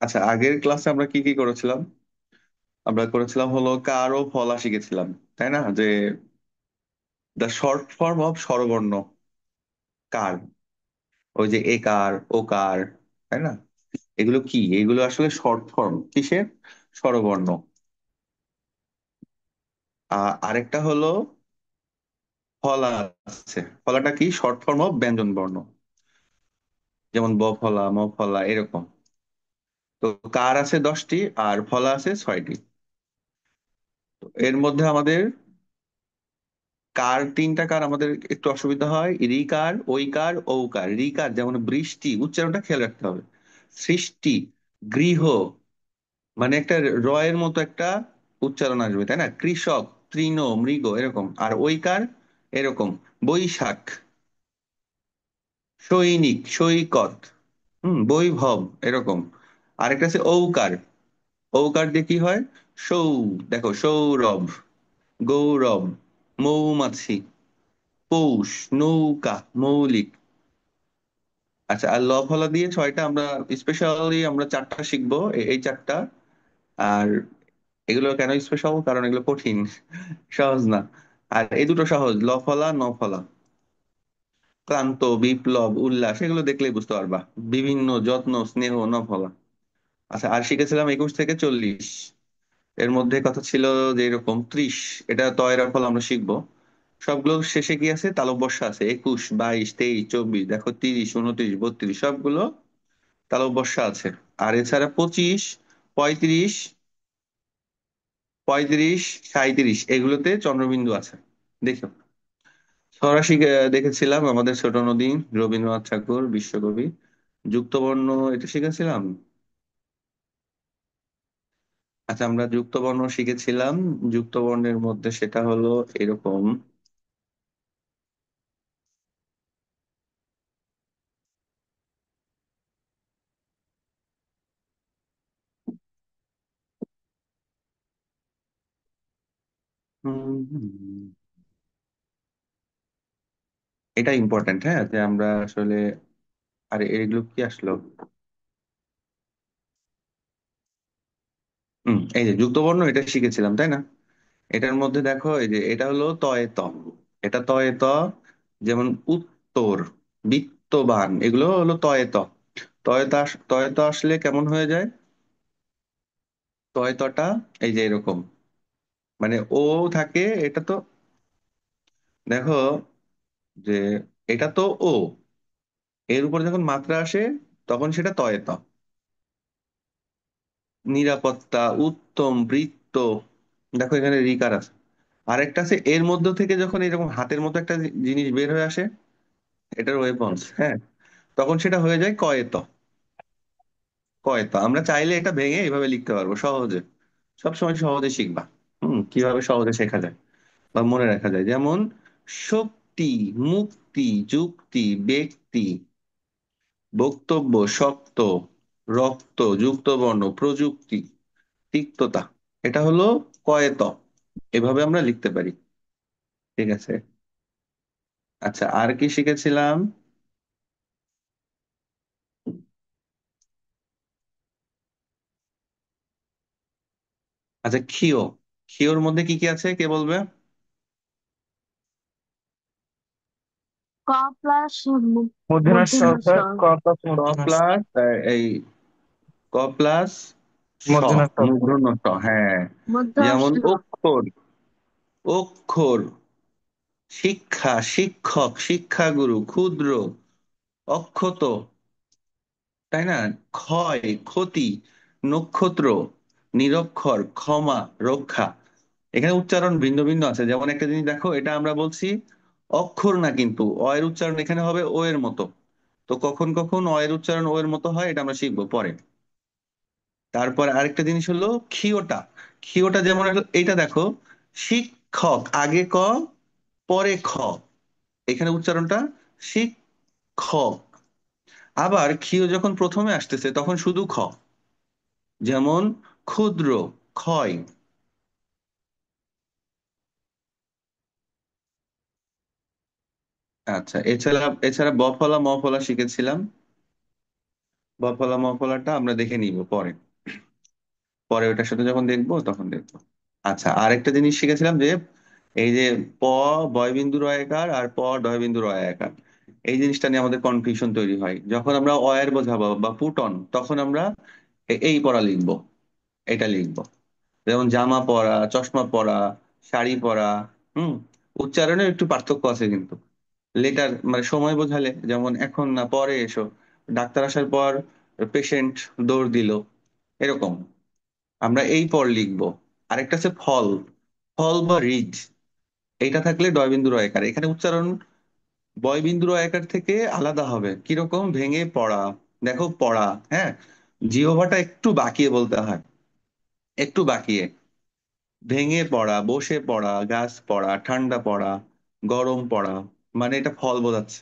আচ্ছা, আগের ক্লাসে আমরা কি কি করেছিলাম? আমরা করেছিলাম হলো কার ও ফলা শিখেছিলাম, তাই না? যে দ্য শর্ট ফর্ম অফ স্বরবর্ণ কার, ওই যে এ কার ও কার, তাই না? এগুলো কি? এগুলো আসলে শর্ট ফর্ম কিসের? স্বরবর্ণ। আরেকটা হলো ফলা আছে। ফলাটা কি? শর্ট ফর্ম অফ ব্যঞ্জন বর্ণ, যেমন ব ফলা, ম ফলা, এরকম। তো কার আছে 10টি আর ফলা আছে 6টি। তো এর মধ্যে আমাদের কার, তিনটা কার আমাদের একটু অসুবিধা হয়: রিকার, ঐকার, ঔকার। রিকার যেমন বৃষ্টি, উচ্চারণটা খেয়াল রাখতে হবে। সৃষ্টি, গৃহ, মানে একটা র এর মতো একটা উচ্চারণ আসবে, তাই না? কৃষক, তৃণ, মৃগ, এরকম। আর ঐকার এরকম: বৈশাখ, সৈনিক, সৈকত, বৈভব, এরকম। আরেকটা আছে ঔকার। ঔকার দিয়ে কি হয়? সৌ, দেখো, সৌরভ, গৌরব, মৌমাছি, পৌষ, নৌকা, মৌলিক। আচ্ছা, আর ল ফলা দিয়ে 6টা, আমরা স্পেশালি আমরা 4টা শিখবো, এই 4টা। আর এগুলো কেন স্পেশাল? কারণ এগুলো কঠিন, সহজ না। আর এই দুটো সহজ: ল ফলা, ন ফলা। ক্লান্ত, বিপ্লব, উল্লাস, এগুলো দেখলেই বুঝতে পারবা। বিভিন্ন, যত্ন, স্নেহ, ন ফলা। আচ্ছা, আর শিখেছিলাম 21 থেকে 40। এর মধ্যে কথা ছিল যে এরকম 30, এটা তয়রা ফল আমরা শিখবো। সবগুলো শেষে কি আছে? তালব্য বর্ষা আছে: 21, 22, 23, 24, দেখো, 30, 29, 32, সবগুলো তালব্য আছে। আর এছাড়া 25, 35, 35, 37, এগুলোতে চন্দ্রবিন্দু আছে। দেখো, ফরাসি দেখেছিলাম আমাদের ছোট নদী, রবীন্দ্রনাথ ঠাকুর, বিশ্বকবি। যুক্তবর্ণ, এটা শিখেছিলাম। আচ্ছা, আমরা যুক্তবর্ণ শিখেছিলাম। যুক্তবর্ণের মধ্যে সেটা হলো এরকম। হুম, এটা ইম্পর্টেন্ট, হ্যাঁ, যে আমরা আসলে, আরে এগুলো কি আসলো? এই যে যুক্তবর্ণ, এটা শিখেছিলাম, তাই না? এটার মধ্যে দেখো, এই যে এটা হলো তয়ে ত। এটা তয়ে ত। যেমন উত্তর, বিত্তবান, এগুলো হলো তয়ে ত। তয়ে ত আসলে কেমন হয়ে যায়? তয়ে তটা এই যে এরকম, মানে ও থাকে, এটা তো, দেখো, যে এটা তো ও, এর উপর যখন মাত্রা আসে তখন সেটা তয়ে ত। নিরাপত্তা, উত্তম, বৃত্ত, দেখো এখানে রিকার আছে। আরেকটা আছে, এর মধ্য থেকে যখন এরকম হাতের মতো একটা জিনিস বের হয়ে আসে, এটার ওয়েপন্স, হ্যাঁ, তখন সেটা হয়ে যায় কয়েত। কয়েত, আমরা চাইলে এটা ভেঙে এইভাবে লিখতে পারবো সহজে। সবসময় সহজে শিখবা। কিভাবে সহজে শেখা যায় বা মনে রাখা যায়, যেমন শক্তি, মুক্তি, যুক্তি, ব্যক্তি, বক্তব্য, শক্ত, রক্ত, যুক্তবর্ণ, প্রযুক্তি, তিক্ততা। এটা হলো কয়েত। এভাবে আমরা লিখতে পারি। ঠিক আছে। আচ্ছা, আর কি শিখেছিলাম? আচ্ছা, ক্ষিয়। ক্ষিয়র মধ্যে কি কি আছে, কে বলবে? ক প্লাস মূর্ধন্য ষ মূর্ধন্য ষ। স্যার, ক প্লাস ক মূর্ধন্য ষ। প্লাস, এই ক প্লাস স, মূর্ধন্য ষ স্যার। মূর্ধন্য স, হ্যাঁ। মধ্য যেমন ষ। অক্ষর, অক্ষর, শিক্ষা, শিক্ষক, শিক্ষাগুরু, ক্ষুদ্র, অক্ষত, তাই না? ক্ষয়, ক্ষতি, নক্ষত্র, নিরক্ষর, ক্ষমা, রক্ষা। এখানে উচ্চারণ ভিন্ন ভিন্ন আছে। যেমন একটা জিনিস দেখো, এটা আমরা বলছি অক্ষর না, কিন্তু অ এর উচ্চারণ এখানে হবে ও এর মতো। তো কখন কখন অ এর উচ্চারণ ও এর মতো হয়, এটা আমরা শিখবো পরে। তারপর আরেকটা জিনিস হলো ক্ষিয়টা। ক্ষিয়টা যেমন এইটা দেখো, শিক্ষক, আগে ক, পরে খ, এখানে উচ্চারণটা শিক্ষক। আবার ক্ষিয় যখন প্রথমে আসতেছে তখন শুধু খ, যেমন ক্ষুদ্র, ক্ষয়। আচ্ছা, এছাড়া এছাড়া ব ফলা, ম ফলা শিখেছিলাম। বফলা মফলাটা আমরা দেখে নিব পরে, পরে ওটার সাথে যখন দেখবো তখন দেখবো। আচ্ছা, আরেকটা জিনিস শিখেছিলাম যে এই যে প বয় বিন্দু রয়াকার আর প ডয় বিন্দু রয়াকার, এই জিনিসটা নিয়ে আমাদের কনফিউশন তৈরি হয়। যখন আমরা অয়ের বোঝাবো বা পুট অন, তখন আমরা এই পড়া লিখবো, এটা লিখবো। যেমন জামা পরা, চশমা পরা, শাড়ি পরা। হুম। উচ্চারণে একটু পার্থক্য আছে কিন্তু। লেটার মানে সময় বোঝালে যেমন এখন না পরে এসো, ডাক্তার আসার পর পেশেন্ট দৌড় দিল, এরকম আমরা এই পর লিখবো। আরেকটা আছে ফল, ফল বা রিড, এইটা থাকলে ডয় বিন্দু রয়কার। এখানে উচ্চারণ বয় বিন্দু রয়কার থেকে আলাদা হবে, কিরকম ভেঙে পড়া। দেখো পড়া, হ্যাঁ, জিহ্বাটা একটু বাঁকিয়ে বলতে হয়, একটু বাঁকিয়ে। ভেঙে পড়া, বসে পড়া, গাছ পড়া, ঠান্ডা পড়া, গরম পড়া, মানে এটা ফল বোঝাচ্ছে।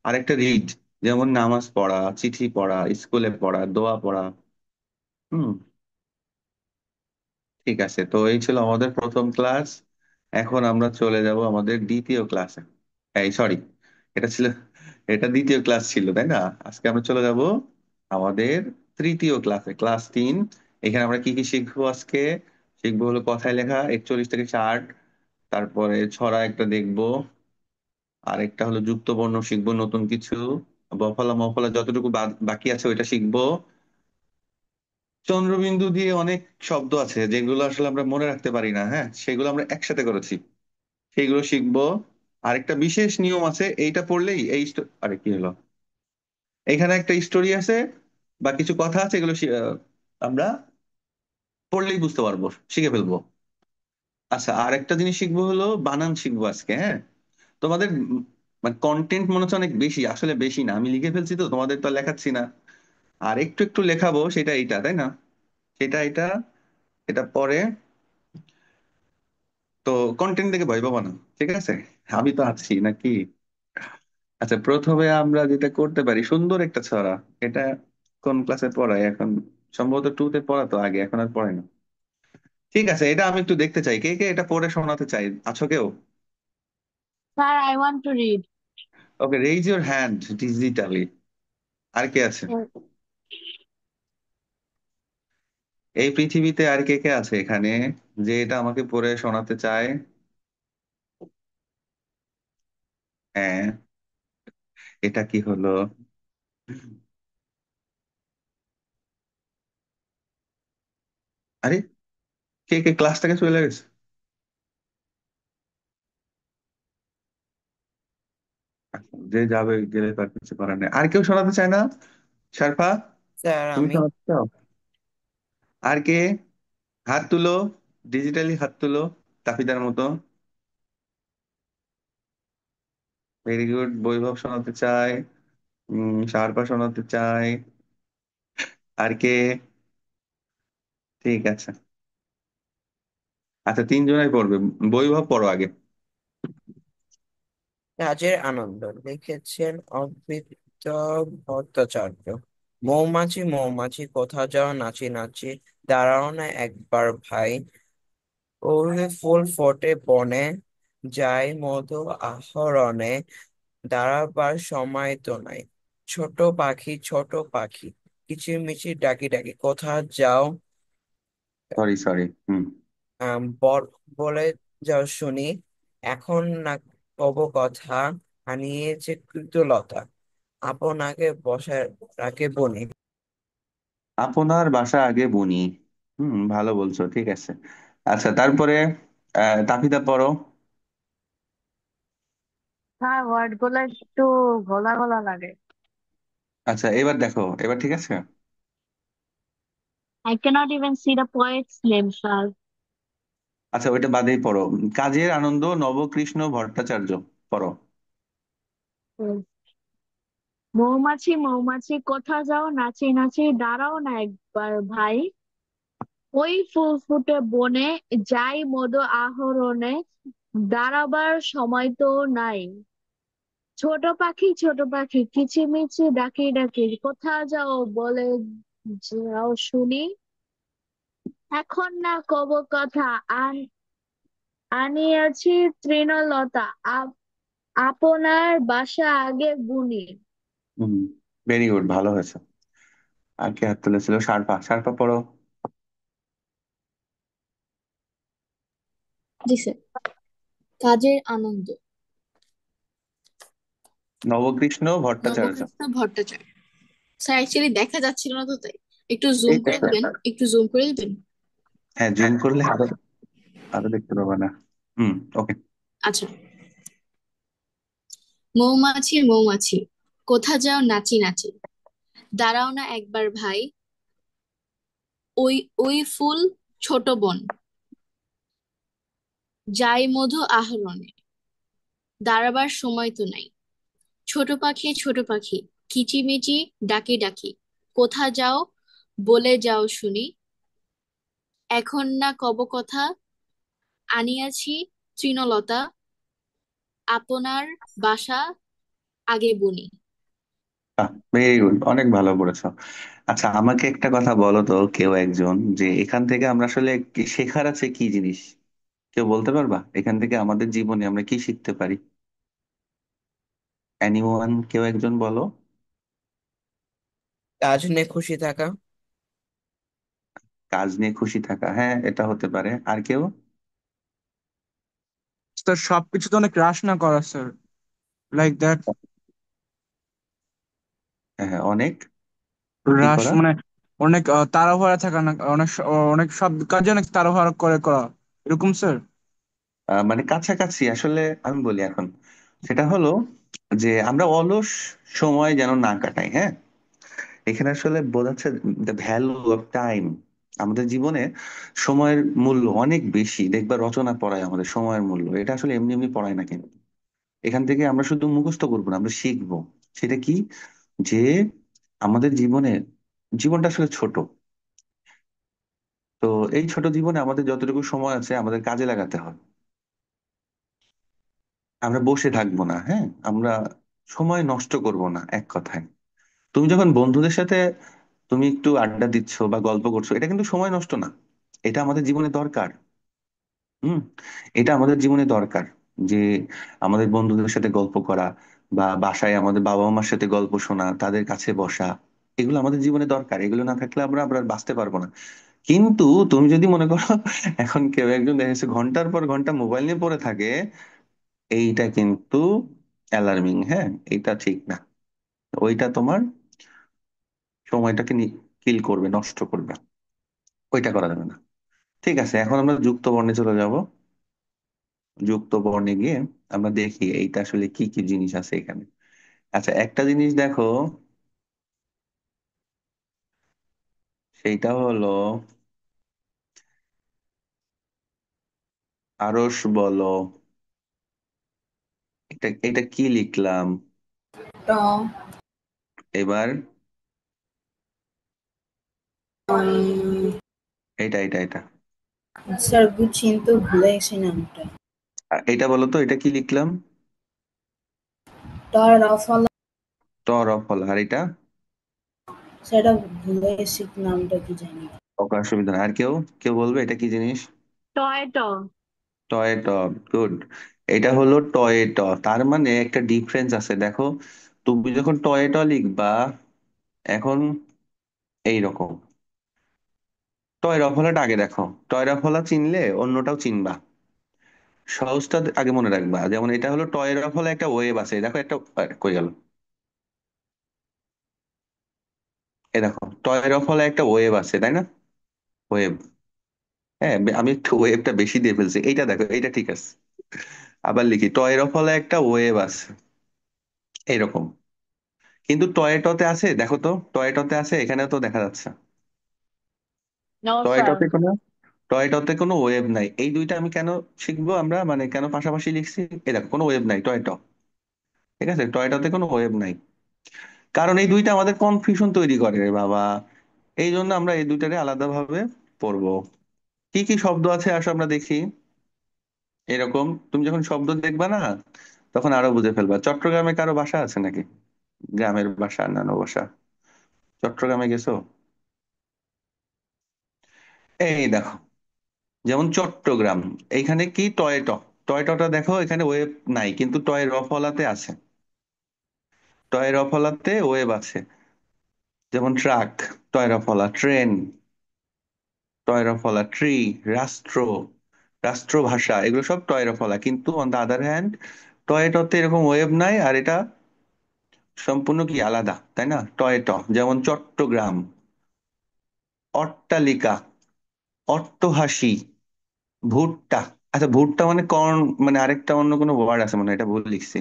আরেকটা রিড, যেমন নামাজ পড়া, চিঠি পড়া, স্কুলে পড়া, দোয়া পড়া। হুম। ঠিক আছে, তো এই ছিল আমাদের প্রথম ক্লাস। এখন আমরা চলে যাব আমাদের দ্বিতীয় ক্লাসে। এই সরি, এটা ছিল, এটা দ্বিতীয় ক্লাস ছিল তাই না? আজকে আমরা চলে যাব আমাদের তৃতীয় ক্লাসে, ক্লাস 3। এখানে আমরা কি কি শিখবো আজকে? শিখবো হলো কথায় লেখা 41 থেকে 60, তারপরে ছড়া একটা দেখবো, আর একটা হলো যুক্ত বর্ণ শিখবো নতুন কিছু, বফলা মফলা যতটুকু বাকি আছে ওইটা শিখবো। চন্দ্রবিন্দু দিয়ে অনেক শব্দ আছে যেগুলো আসলে আমরা মনে রাখতে পারি না, হ্যাঁ, সেগুলো আমরা একসাথে করেছি, সেগুলো শিখবো। আরেকটা বিশেষ নিয়ম আছে, এইটা পড়লেই আরে কি হলো, এখানে একটা স্টোরি আছে বা কিছু কথা আছে, এগুলো আমরা পড়লেই বুঝতে পারবো, শিখে ফেলবো। আচ্ছা, আর একটা জিনিস শিখবো হলো বানান শিখবো আজকে, হ্যাঁ। তোমাদের মানে কন্টেন্ট মনে হচ্ছে অনেক বেশি, আসলে বেশি না, আমি লিখে ফেলছি তো, তোমাদের তো আর লেখাচ্ছি না। আর একটু একটু লেখাবো, সেটা এইটা তাই না, সেটা এটা, এটা পরে। তো কন্টেন্ট দেখে ভয় পাবো না, ঠিক আছে, আমি তো আছি নাকি। আচ্ছা, প্রথমে আমরা যেটা করতে পারি, সুন্দর একটা ছড়া। এটা কোন ক্লাসে পড়ায় এখন? সম্ভবত 2-তে পড়াতো আগে, এখন আর পড়ে না। ঠিক আছে, এটা আমি একটু দেখতে চাই, কে কে এটা পড়ে শোনাতে চাই, আছো কেউ? Sir, I want to read. Okay, raise your hand digitally. আর কে আছে এই পৃথিবীতে, আর কে কে আছে এখানে যে এটা আমাকে পড়ে শোনাতে চায়? হ্যাঁ, এটা কি হলো? আরে, কে কে ক্লাস থেকে চলে গেছে? আচ্ছা, যে যাবে গেলে তার কিছু করার নেই। আর কেউ শোনাতে চায় না? শারফা, স্যার তুমি আমি। শোনাতে চাও? আর কে? হাত তুলো, ডিজিটালি হাত তুলো, তাফিদার মতো। ভেরি গুড, বৈভব শোনাতে চায়, শারফা শোনাতে চায়। আর কে? ঠিক আছে। আচ্ছা, 3 জনাই পড়বে। বৈভব পড়ো আগে। কাজের আনন্দ লিখেছেন অদ্বৈত ভট্টাচার্য। মৌমাছি মৌমাছি কোথা যাও নাচি নাচি, দাঁড়াও না একবার ভাই। ওরে ফুল ফোটে বনে, যাই মধু আহরণে, দাঁড়াবার সময় তো নাই। ছোট পাখি কিচিরমিচির ডাকি ডাকি কোথা যাও। সরি সরি, হুম। বর বলে যাও শুনি, এখন না কব কথা, আনিয়েছে কৃতলতা, আপনাকে বসায় রাখে বনি। আপনার বাসা আগে বুনি। ভালো বলছো, ঠিক আছে। আচ্ছা, তারপরে তাফিদা পড়ো। স্যার, ওয়ার্ড গুলো একটু ঘোলা ঘোলা লাগে। আচ্ছা, এবার দেখো, এবার ঠিক আছে। I cannot even see the poet's name, sir. আচ্ছা, ওইটা বাদেই পড়ো। কাজের আনন্দ নবকৃষ্ণ ভট্টাচার্য পড়ো। হুম। মৌমাছি মৌমাছি কোথা যাও নাচি নাচি, দাঁড়াও না একবার ভাই। ওই ফুল ফুটে বনে, যাই মধু আহরণে, দাঁড়াবার সময় তো নাই। ছোট পাখি কিচিমিচি ডাকি ডাকি কোথা যাও বলে যাও শুনি, এখন না কব কথা, আনিয়াছি তৃণলতা, আপনার বাসা আগে বুনি। হুম, ভেরি গুড, ভালো হয়েছে। আর কে হাত তুলেছিল? সার্পা, সার্পা পড়ো। জি স্যার। কাজের আনন্দ। নবকৃষ্ণ ভট্টাচার্য। নবকৃষ্ণ ভট্টাচার্য। স্যার অ্যাকচুয়ালি দেখা যাচ্ছিল না তো তাই। একটু জুম এই তো করে স্যার। দিবেন, একটু জুম করে দিবেন। হ্যাঁ, জুম করলে আরো আরো দেখতে পাবা না। হুম। ওকে। আচ্ছা। মৌমাছি মৌমাছি, কোথা যাও নাচি নাচি, দাঁড়াও না একবার ভাই, ওই ওই ফুল ছোট বোন, যাই মধু আহরণে, দাঁড়াবার সময় তো নাই। ছোট পাখি কিচিমিচি ডাকি ডাকি, কোথা যাও বলে যাও শুনি, এখন না কব কথা, আনিয়াছি তৃণলতা, আপনার বাসা আগে বুনি। ভেরি গুড, অনেক ভালো পড়েছো। আচ্ছা, আমাকে একটা কথা বলো তো, কেউ একজন, যে এখান থেকে আমরা আসলে শেখার আছে কি জিনিস? কেউ বলতে পারবা এখান থেকে আমাদের জীবনে আমরা কি শিখতে পারি? এনিওয়ান, কেউ একজন বলো। কাজ নিয়ে খুশি থাকা। কাজ নিয়ে খুশি থাকা, হ্যাঁ এটা হতে পারে। আর কেউ? স্যার সবকিছুতে অনেক রাশ না করা স্যার, লাইক দ্যাট। হ্যাঁ হ্যাঁ, অনেক কি রাশ করা? মানে অনেক তাড়াহুড়া থাকা না, অনেক সব কাজে অনেক তাড়াহুড়া করে করা, এরকম স্যার। মানে কাছাকাছি আসলে। আমি বলি এখন, সেটা হলো যে আমরা অলস সময় যেন না কাটাই, হ্যাঁ। এখানে আসলে বোঝাচ্ছে দ্য ভ্যালু অফ টাইম। আমাদের জীবনে সময়ের মূল্য অনেক বেশি। দেখবা রচনা পড়ায় আমাদের সময়ের মূল্য, এটা আসলে এমনি এমনি পড়ায় না কিন্তু। এখান থেকে আমরা শুধু মুখস্থ করবো না, আমরা শিখবো। সেটা কি? যে আমাদের জীবনটা আসলে ছোট। তো এই ছোট জীবনে আমাদের যতটুকু সময় আছে আমাদের কাজে লাগাতে হবে। আমরা বসে থাকবো না, হ্যাঁ। আমরা সময় নষ্ট করব না, এক কথায়। তুমি যখন বন্ধুদের সাথে তুমি একটু আড্ডা দিচ্ছ বা গল্প করছো, এটা কিন্তু সময় নষ্ট না। এটা আমাদের জীবনে দরকার। হুম। এটা আমাদের জীবনে দরকার, যে আমাদের বন্ধুদের সাথে গল্প করা, বা বাসায় আমাদের বাবা মার সাথে গল্প শোনা, তাদের কাছে বসা, এগুলো আমাদের জীবনে দরকার। এগুলো না থাকলে আমরা আমরা বাঁচতে পারবো না। কিন্তু তুমি যদি মনে করো এখন কেউ একজন দেখা যাচ্ছে ঘন্টার পর ঘন্টা মোবাইল নিয়ে পড়ে থাকে, এইটা কিন্তু অ্যালার্মিং, হ্যাঁ। এটা ঠিক না। ওইটা তোমার সময়টাকে কিল করবে, নষ্ট করবে। ওইটা করা যাবে না। ঠিক আছে, এখন আমরা যুক্ত বর্ণে চলে যাব। যুক্ত বর্ণে গিয়ে আমরা দেখি এইটা আসলে কি কি জিনিস আছে এখানে। আচ্ছা, একটা জিনিস দেখো, সেইটা হলো, আরস বলো। এটা এটা কি লিখলাম ট এবার? এটা। স্যার বুঝছেন তো, ভুলে গেছি নামটা। আর এটা বলো তো, এটা কি লিখলাম? টয় রফলা। টরফলা। আর এটা? সেটা ভুলে গেছি নামটা কি জানি। ওকে, অসুবিধা নেই। আর কেউ কেউ বলবে এটা কি জিনিস? টয়টো। টয়েটো। গুড। এটা হলো টয়েটো। তার মানে একটা ডিফারেন্স আছে, দেখো। তুমি যখন টয়েটো লিখবা, এখন এইরকম, টয় রফলাটা আগে দেখো। টয় রফলা চিনলে অন্যটাও চিনবা। সহজটা আগে মনে রাখবা। যেমন এটা হলো টয় রফলা, একটা ওয়েব আছে, দেখো একটা কই গেল? এ দেখো, টয় রফলা একটা ওয়েব আছে, তাই না? ওয়েব। হ্যাঁ, আমি একটু ওয়েবটা বেশি দিয়ে ফেলছি। এইটা দেখো, এইটা ঠিক আছে। আবার লিখি, টয় রফলা একটা ওয়েব আছে, এইরকম। কিন্তু টয়েটোতে আছে, দেখো তো, টয়েটোতে আছে, এখানে তো দেখা যাচ্ছে। No sir. টয়েটোতে কোনো টয়েটোতে কোনো ওয়েব নাই। এই দুইটা আমি কেন শিখবো আমরা, মানে কেন পাশাপাশি লিখছি? এই দেখো, কোনো ওয়েব নাই টয়েটো। ঠিক আছে, টয়েটোতে কোনো ওয়েব নাই। কারণ এই দুইটা আমাদের কনফিউশন তৈরি করে রে বাবা। এই জন্য আমরা এই দুইটারে আলাদাভাবে পড়বো। কি কি শব্দ আছে আসো আমরা দেখি। এরকম তুমি যখন শব্দ দেখবা না, তখন আরো বুঝে ফেলবা। চট্টগ্রামে কারো বাসা আছে নাকি? গ্রামের বাসা, নানো বাসা? চট্টগ্রামে গেছো? এই দেখো, যেমন চট্টগ্রাম, এইখানে কি টয়েটো। টয়েটোটা দেখো, এখানে ওয়েব নাই, কিন্তু টয় রফলাতে আছে। টয় রফলাতে ওয়েব আছে। যেমন ট্রাক, টয়রা ফলা, ট্রেন, টয়রা ফলা, ট্রি, রাষ্ট্র, রাষ্ট্রভাষা, এগুলো সব টয়রা ফলা। কিন্তু অন দা আদার হ্যান্ড টয়েটতে এরকম ওয়েব নাই, আর এটা সম্পূর্ণ কি আলাদা, তাই না? টয়েট, যেমন চট্টগ্রাম, অট্টালিকা, অট্টহাসি, ভুট্টা। আচ্ছা, ভুট্টা মানে কর্ন, মানে আরেকটা অন্য কোনো ওয়ার্ড আছে মানে, এটা ভুল লিখছি।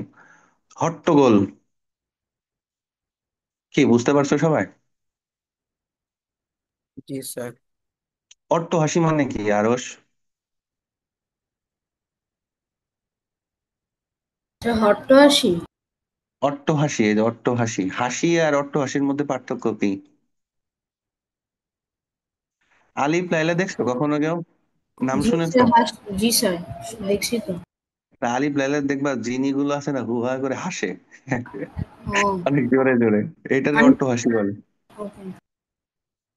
হট্টগোল, কি বুঝতে পারছো সবাই? জি স্যার। অট্টহাসি মানে কি আরস? এটা হট্টহাসি। অট্টহাসি, এই যে অট্টহাসি, হাসি আর অট্টহাসির মধ্যে পার্থক্য কি? আলিফ লাইলা দেখছো কখনো কেউ? নাম জি শুনেছো? স্যার, জি স্যার, দেখছি তো। আলিফ লাইলা দেখবা জিনিগুলো আছে না, হু হা করে হাসে ও, অনেক জোরে জোরে, এটারে মানে অট্টহাসি বলে। ওকে।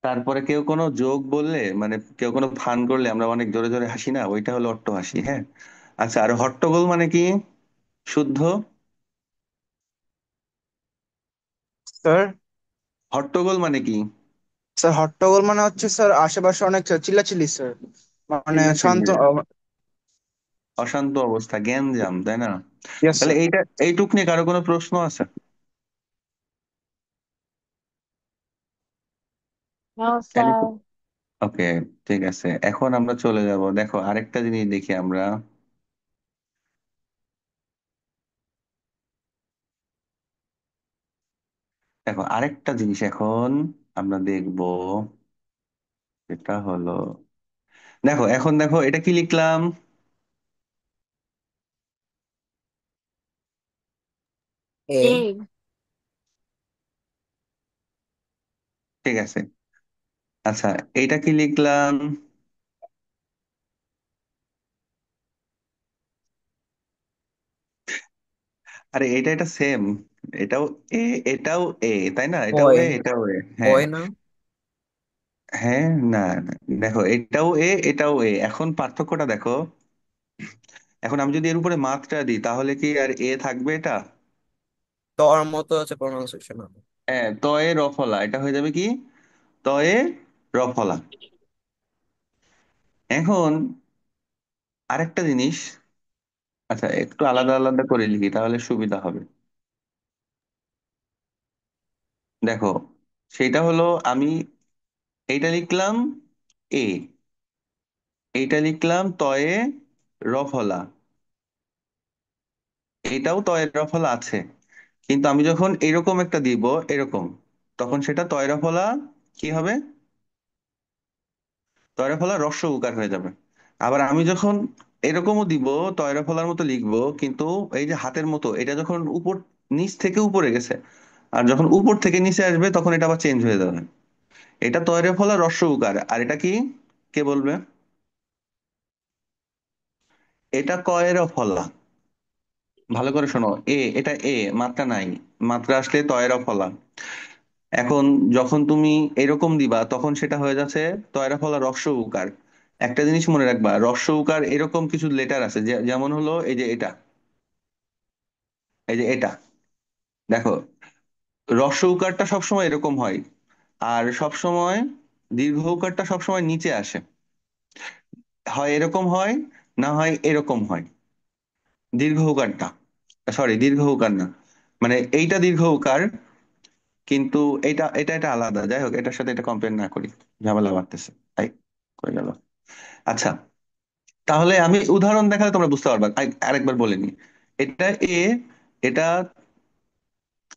তারপরে কেউ কোনো জোক বললে, মানে কেউ কোনো ফান করলে আমরা অনেক জোরে জোরে হাসি না, ওইটা হলো অট্টহাসি, হ্যাঁ। আচ্ছা, আর হট্টগোল মানে কি শুদ্ধ? স্যার, হট্টগোল মানে কি? স্যার হট্টগোল মানে হচ্ছে স্যার আশেপাশে অনেক চিল্লাচিল্লি স্যার, মানে চিল্লাচিল্লি, শান্ত। অশান্ত অবস্থা, গ্যাঞ্জাম, তাই না? ইয়েস তাহলে স্যার। এইটুক নিয়ে কারো কোনো প্রশ্ন আছে? নো তাহলে স্যার। ওকে, ঠিক আছে, এখন আমরা চলে যাব, দেখো আরেকটা জিনিস দেখি আমরা। দেখো আরেকটা জিনিস এখন আমরা দেখব, এটা হলো, দেখো এখন দেখো এটা কি লিখলাম? এ। এ। ঠিক আছে। আচ্ছা, এইটা কি লিখলাম? আরে এটা এটা সেম, এটাও এ, এটাও এ, তাই না? এটাও বয়। এ, এটাও এ, হ্যাঁ। বয় না। হ্যাঁ, না না, দেখো এটাও এ, এটাও এ, এখন পার্থক্যটা দেখো। এখন আমি যদি এর উপরে মাত্রা দিই তাহলে কি আর এ থাকবে এটা? তোর মতো আছে প্রনাউন্সিয়েশন হবে। হ্যাঁ, তয়ে রফলা, এটা হয়ে যাবে কি তয়ে রফলা। এখন আরেকটা জিনিস, আচ্ছা একটু আলাদা আলাদা করে লিখি তাহলে সুবিধা হবে। দেখো, সেটা হলো আমি এইটা লিখলাম এ, এইটা লিখলাম তয়ে রফলা, এটাও তয়ে রফলা আছে। কিন্তু আমি যখন এরকম একটা দিব, এরকম, তখন সেটা তয় রফলা কি হবে? তয়রা ফলা রস্য উকার হয়ে যাবে। আবার আমি যখন এরকমও দিব, তয়রা ফলার মতো লিখবো, কিন্তু এই যে হাতের মতো, এটা যখন উপর, নিচ থেকে উপরে গেছে, আর যখন উপর থেকে নিচে আসবে তখন এটা আবার চেঞ্জ হয়ে যাবে। এটা তয়রা ফলা রস্য উকার, আর এটা কি, কে বলবে? এটা কয়ের ফলা। ভালো করে শোনো, এ, এটা এ, মাত্রা নাই, মাত্রা আসলে তয়রা ফলা। এখন যখন তুমি এরকম দিবা তখন সেটা হয়ে যাচ্ছে তয়রা ফলা রস্য উকার। একটা জিনিস মনে রাখবা, রস্য উকার এরকম কিছু লেটার আছে, যেমন হলো এই যে এটা, এই যে এটা, দেখো রস্য উকারটা সবসময় এরকম হয়, আর সবসময় দীর্ঘ উকারটা সবসময় নিচে আসে, হয় এরকম হয়, না হয় এরকম হয়। দীর্ঘ উকারটা, সরি দীর্ঘ উকার না, মানে এইটা দীর্ঘ উকার, কিন্তু এটা এটা এটা আলাদা। যাই হোক, এটার সাথে এটা কম্পেয়ার না করি, ঝামেলা বাড়তেছে, তাই করে গেল। আচ্ছা, তাহলে আমি উদাহরণ দেখালে তোমরা বুঝতে পারবা, আরেকবার বলে নি। এটা এ, এটা,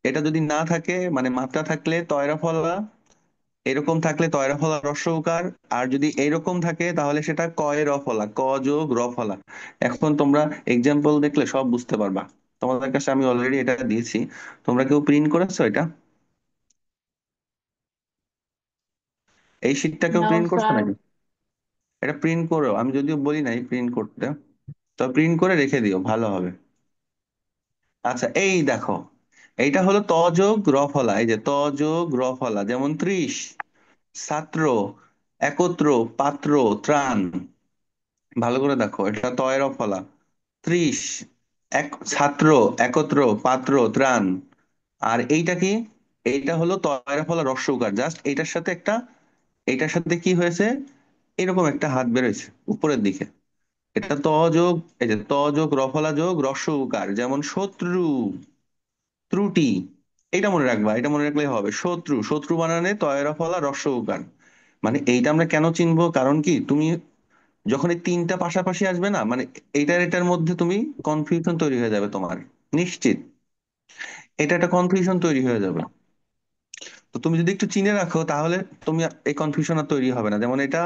এটা যদি না থাকে মানে মাত্রা থাকলে তয়রা ফলা, এরকম থাকলে তয়রা ফলা রস্য উকার, আর যদি এরকম থাকে তাহলে সেটা কয় র ফলা, ক যোগ র ফলা। এখন তোমরা এক্সাম্পল দেখলে সব বুঝতে পারবা। তোমাদের কাছে আমি অলরেডি এটা দিয়েছি, তোমরা কেউ প্রিন্ট করেছো এটা? এই শীটটা কেউ নো প্রিন্ট করছো স্যার। নাকি? এটা প্রিন্ট করো, আমি যদিও বলি নাই প্রিন্ট করতে, তো প্রিন্ট করে রেখে দিও, ভালো হবে। আচ্ছা, এই দেখো, এইটা হলো ত যোগ র ফলা, এই যে ত যোগ র ফলা, যেমন 30, ছাত্র, একত্র, পাত্র, ত্রাণ। ভালো করে দেখো, এটা তয়ের ফলা, 30, এক ছাত্র, একত্র, পাত্র, ত্রাণ। আর এইটা কি? এইটা হলো তয়রা ফলা রস্য উকার, জাস্ট এটার সাথে একটা, এটার সাথে কি হয়েছে, এরকম একটা হাত বেরোইছে উপরের দিকে। এটা ত যোগ, এই যে ত যোগ রফলা যোগ রস্য উকার, যেমন শত্রু, ত্রুটি। এটা মনে রাখবা, এটা মনে রাখলেই হবে। শত্রু, শত্রু বানানে তয়রা ফলা রস্য উকার। মানে এইটা আমরা কেন চিনবো, কারণ কি তুমি যখন এই তিনটা পাশাপাশি আসবে না, মানে এইটার এটার মধ্যে তুমি কনফিউশন তৈরি হয়ে যাবে তোমার, নিশ্চিত এটা একটা কনফিউশন তৈরি হয়ে যাবে। তো তুমি যদি একটু চিনে রাখো তাহলে তুমি এই কনফিউশন আর তৈরি হবে না। যেমন এটা,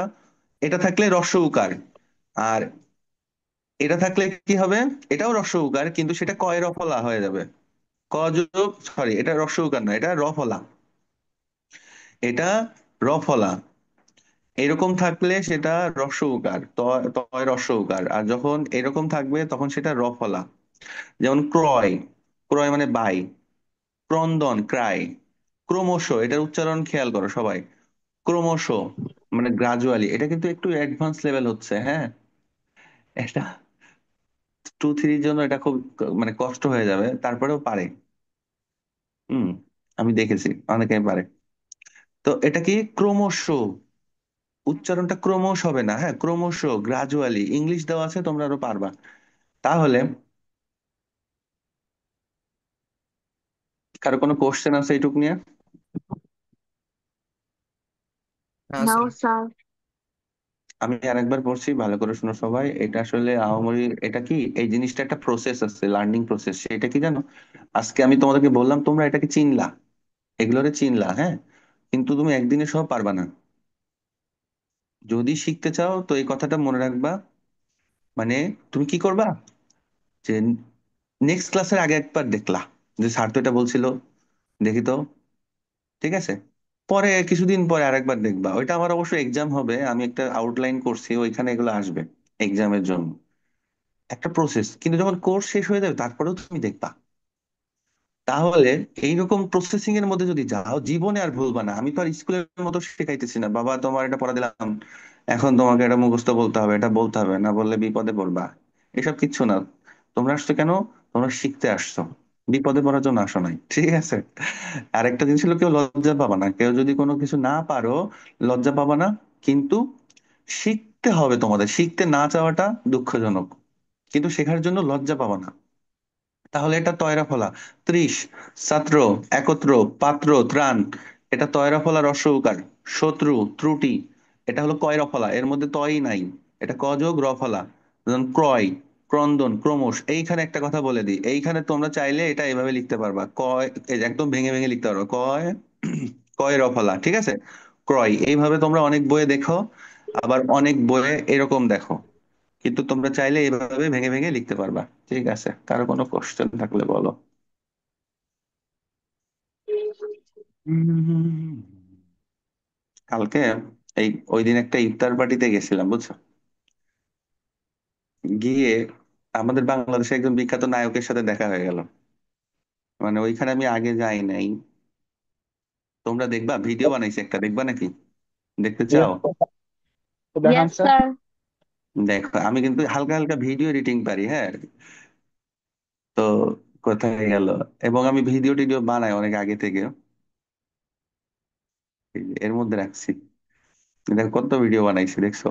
এটা থাকলে রস্য উকার, আর এটা থাকলে কি হবে, এটাও রস্য উকার কিন্তু সেটা কয় রফলা হয়ে যাবে। ক যোগ, সরি এটা রস্য উকার না, এটা রফলা, এটা রফলা। এরকম থাকলে সেটা রস্য উকার, তয় রস্য উকার। আর যখন এরকম থাকবে তখন সেটা রফলা। যেমন ক্রয়, ক্রয় মানে বাই। ক্রন্দন, ক্রাই। ক্রমশ, এটার উচ্চারণ খেয়াল করো সবাই। ক্রমশ মানে গ্রাজুয়ালি, এটা কিন্তু একটু অ্যাডভান্স লেভেল হচ্ছে, হ্যাঁ। এটা 2-3 জন্য এটা খুব মানে কষ্ট হয়ে যাবে, তারপরেও পারে। হুম, আমি দেখেছি অনেকে পারে। তো এটা কি ক্রমশ, উচ্চারণটা ক্রমশ হবে না, হ্যাঁ, ক্রমশ, গ্রাজুয়ালি। ইংলিশ দেওয়া আছে, তোমরা আরো পারবা। তাহলে কারো কোনো কোশ্চেন আছে এইটুক নিয়ে? হ্যাঁ নাও স্যার। স্যার। আমি আরেকবার পড়ছি, ভালো করে শোনো সবাই। এটা আসলে আহামরি, এটা কি, এই জিনিসটা একটা প্রসেস আছে, লার্নিং প্রসেস। সেটা কি জানো, আজকে আমি তোমাদেরকে বললাম, তোমরা এটাকে চিনলা, এগুলোরে চিনলা, হ্যাঁ, কিন্তু তুমি একদিনে সব পারবা না। যদি শিখতে চাও তো এই কথাটা মনে রাখবা। মানে তুমি কি করবা, যে নেক্সট ক্লাসের আগে একবার দেখলা যে স্যার তো এটা বলছিল, দেখি তো, ঠিক আছে। পরে কিছুদিন পরে আরেকবার দেখবা। ওইটা আমার অবশ্য এক্সাম হবে, আমি একটা আউটলাইন করছি, ওইখানে এগুলো আসবে এক্সামের জন্য। একটা প্রসেস, কিন্তু যখন কোর্স শেষ হয়ে যাবে তারপরেও তুমি দেখবা। তাহলে এইরকম প্রসেসিং এর মধ্যে যদি যাও, জীবনে আর ভুলবা না। আমি তো আর স্কুলের মতো শেখাইতেছি না, বাবা তোমার এটা পড়া দিলাম, এখন তোমাকে এটা মুখস্থ বলতে হবে, এটা বলতে হবে, না বললে বিপদে পড়বা। এসব কিচ্ছু না। তোমরা আসছো কেন, তোমরা শিখতে আসছো, বিপদে পড়ার জন্য আসো নাই, ঠিক আছে। আরেকটা জিনিস হলো, কেউ লজ্জা পাবা না, কেউ যদি কোনো কিছু না পারো লজ্জা পাবা না। কিন্তু শিখতে হবে, তোমাদের শিখতে না চাওয়াটা দুঃখজনক, কিন্তু শেখার জন্য লজ্জা পাবা না। তাহলে এটা তয়রা ফলা। 30, ছাত্র, একত্র, পাত্র, ত্রাণ, এটা তয়রা ফলা রস্য উকার। শত্রু, ত্রুটি, এটা হলো কয়রা ফলা, এর মধ্যে তয়ই নাই, এটা ক যোগ র ফলা। যেমন ক্রয়, ক্রন্দন, ক্রমশ। এইখানে একটা কথা বলে দিই, এইখানে তোমরা চাইলে এটা এভাবে লিখতে পারবা, কয়, এই যে একদম ভেঙে ভেঙে লিখতে পারবা, কয়, কয় র ফলা, ঠিক আছে। ক্রয়, এইভাবে তোমরা অনেক বইয়ে দেখো, আবার অনেক বইয়ে এরকম দেখো, কিন্তু তোমরা চাইলে এইভাবে ভেঙে ভেঙে লিখতে পারবা। ঠিক আছে, কারো কোনো কোশ্চেন থাকলে বলো। কালকে এই, ওই দিন একটা ইফতার পার্টিতে গেছিলাম বুঝছো। গিয়ে আমাদের বাংলাদেশে একজন বিখ্যাত নায়কের সাথে দেখা হয়ে গেল। মানে ওইখানে আমি আগে যাই নাই। তোমরা দেখবা, ভিডিও বানাইছে একটা, দেখবা নাকি, দেখতে চাও? তো দেখান ইয়েস স্যার। স্যার। দেখো, আমি কিন্তু হালকা হালকা ভিডিও এডিটিং পারি, হ্যাঁ। তো কোথায় গেল, এবং আমি ভিডিও টিডিও বানাই অনেক আগে থেকে, এই যে এর মধ্যে রাখছি। দেখো কত ভিডিও বানাইছি, দেখছো।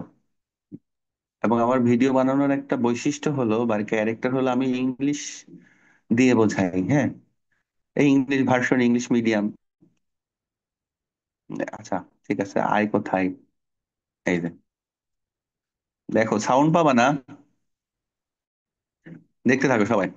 এবং আমার ভিডিও বানানোর একটা বৈশিষ্ট্য হলো বা ক্যারেক্টার হলো, আমি ইংলিশ দিয়ে বোঝাই, হ্যাঁ। এই ইংলিশ ভার্সন, ইংলিশ মিডিয়াম। আচ্ছা, ঠিক আছে, আয় কোথায়, এই যে দেখো, সাউন্ড পাবা না, দেখতে থাকো সবাই।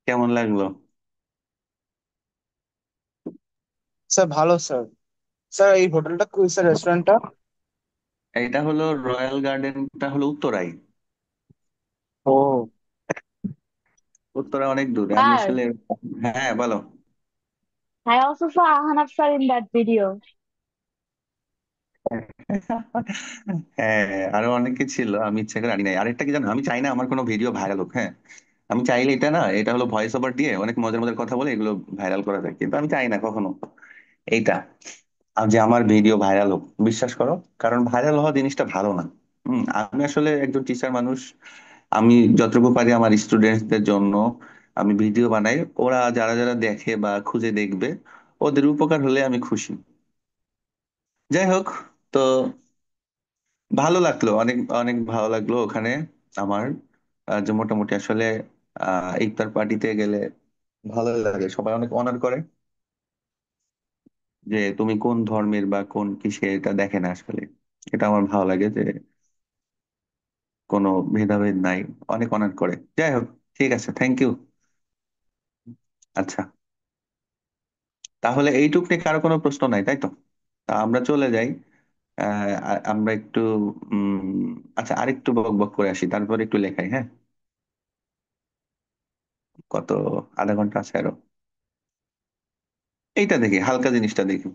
কেমন লাগলো? স্যার ভালো স্যার। স্যার এই হোটেলটা কই স্যার, রেস্টুরেন্টটা? এটা হলো রয়্যাল গার্ডেনটা হলো উত্তরায়। ও উত্তরা অনেক দূরে, আমি স্যার, আসলে। হ্যাঁ, বলো। I also saw Ahnaf sir in that video. হ্যাঁ, আরো অনেকে ছিল, আমি ইচ্ছা করে আনি নাই। আরেকটা কি জানো, আমি চাই না আমার কোনো ভিডিও ভাইরাল হোক। হ্যাঁ, আমি চাইলে এটা না, এটা হলো ভয়েস ওভার দিয়ে অনেক মজার মজার কথা বলে এগুলো ভাইরাল করা যায়, কিন্তু আমি চাই না কখনো এইটা যে আমার ভিডিও ভাইরাল হোক। বিশ্বাস করো, কারণ ভাইরাল হওয়া জিনিসটা ভালো না। আমি আসলে একজন টিচার মানুষ। আমি যতটুকু পারি আমার স্টুডেন্টসদের জন্য আমি ভিডিও বানাই। ওরা যারা যারা দেখে বা খুঁজে দেখবে, ওদের উপকার হলে আমি খুশি। যাই হোক, তো ভালো লাগলো, অনেক অনেক ভালো লাগলো ওখানে আমার। যে মোটামুটি আসলে ইফতার পার্টিতে গেলে ভালো লাগে, সবাই অনেক অনার করে যে তুমি কোন ধর্মের বা কোন কিসে, এটা দেখে না আসলে। এটা আমার ভালো লাগে যে কোনো ভেদাভেদ নাই, অনেক অনার করে। যাই হোক, ঠিক আছে, থ্যাংক ইউ। আচ্ছা, তাহলে এইটুক নিয়ে কারো কোনো প্রশ্ন নাই, তাই তো? তা আমরা চলে যাই। আমরা একটু আচ্ছা, আরেকটু বক বক করে আসি, তারপরে একটু লেখাই, হ্যাঁ? কত, আধা ঘন্টা আছে আরো। এইটা দেখি, হালকা জিনিসটা দেখি।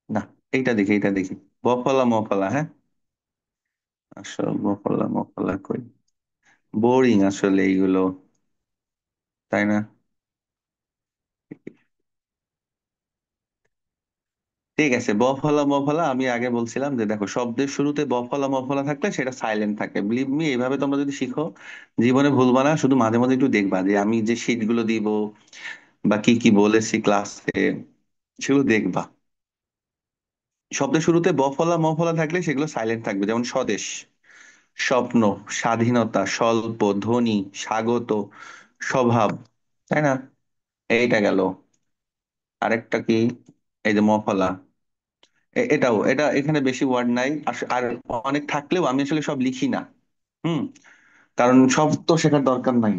না, এইটা দেখি, এইটা দেখি। বফলা মফলা, হ্যাঁ। আসলে মফলা মফলা কই, বোরিং আসলে এইগুলো, তাই না? ঠিক আছে, বফলা মফলা আমি আগে বলছিলাম যে দেখো, শব্দের শুরুতে বফলা মফলা থাকলে সেটা সাইলেন্ট থাকে। বিলিভ মি, এইভাবে তোমরা যদি শিখো জীবনে ভুলবা না। শুধু মাঝে মাঝে একটু দেখবা যে আমি যে শিট গুলো দিব বা কি কি বলেছি ক্লাসে, সেগুলো দেখবা। শব্দের শুরুতে বফলা মফলা থাকলে সেগুলো সাইলেন্ট থাকবে, যেমন স্বদেশ, স্বপ্ন, স্বাধীনতা, স্বল্প, ধনী, স্বাগত, স্বভাব, তাই না? এইটা গেল। আরেকটা কি, এই যে মফলা, এটাও, এটা এখানে বেশি ওয়ার্ড নাই। আর অনেক থাকলেও আমি আসলে সব লিখি না। হুম কারণ সব তো শেখার দরকার নাই।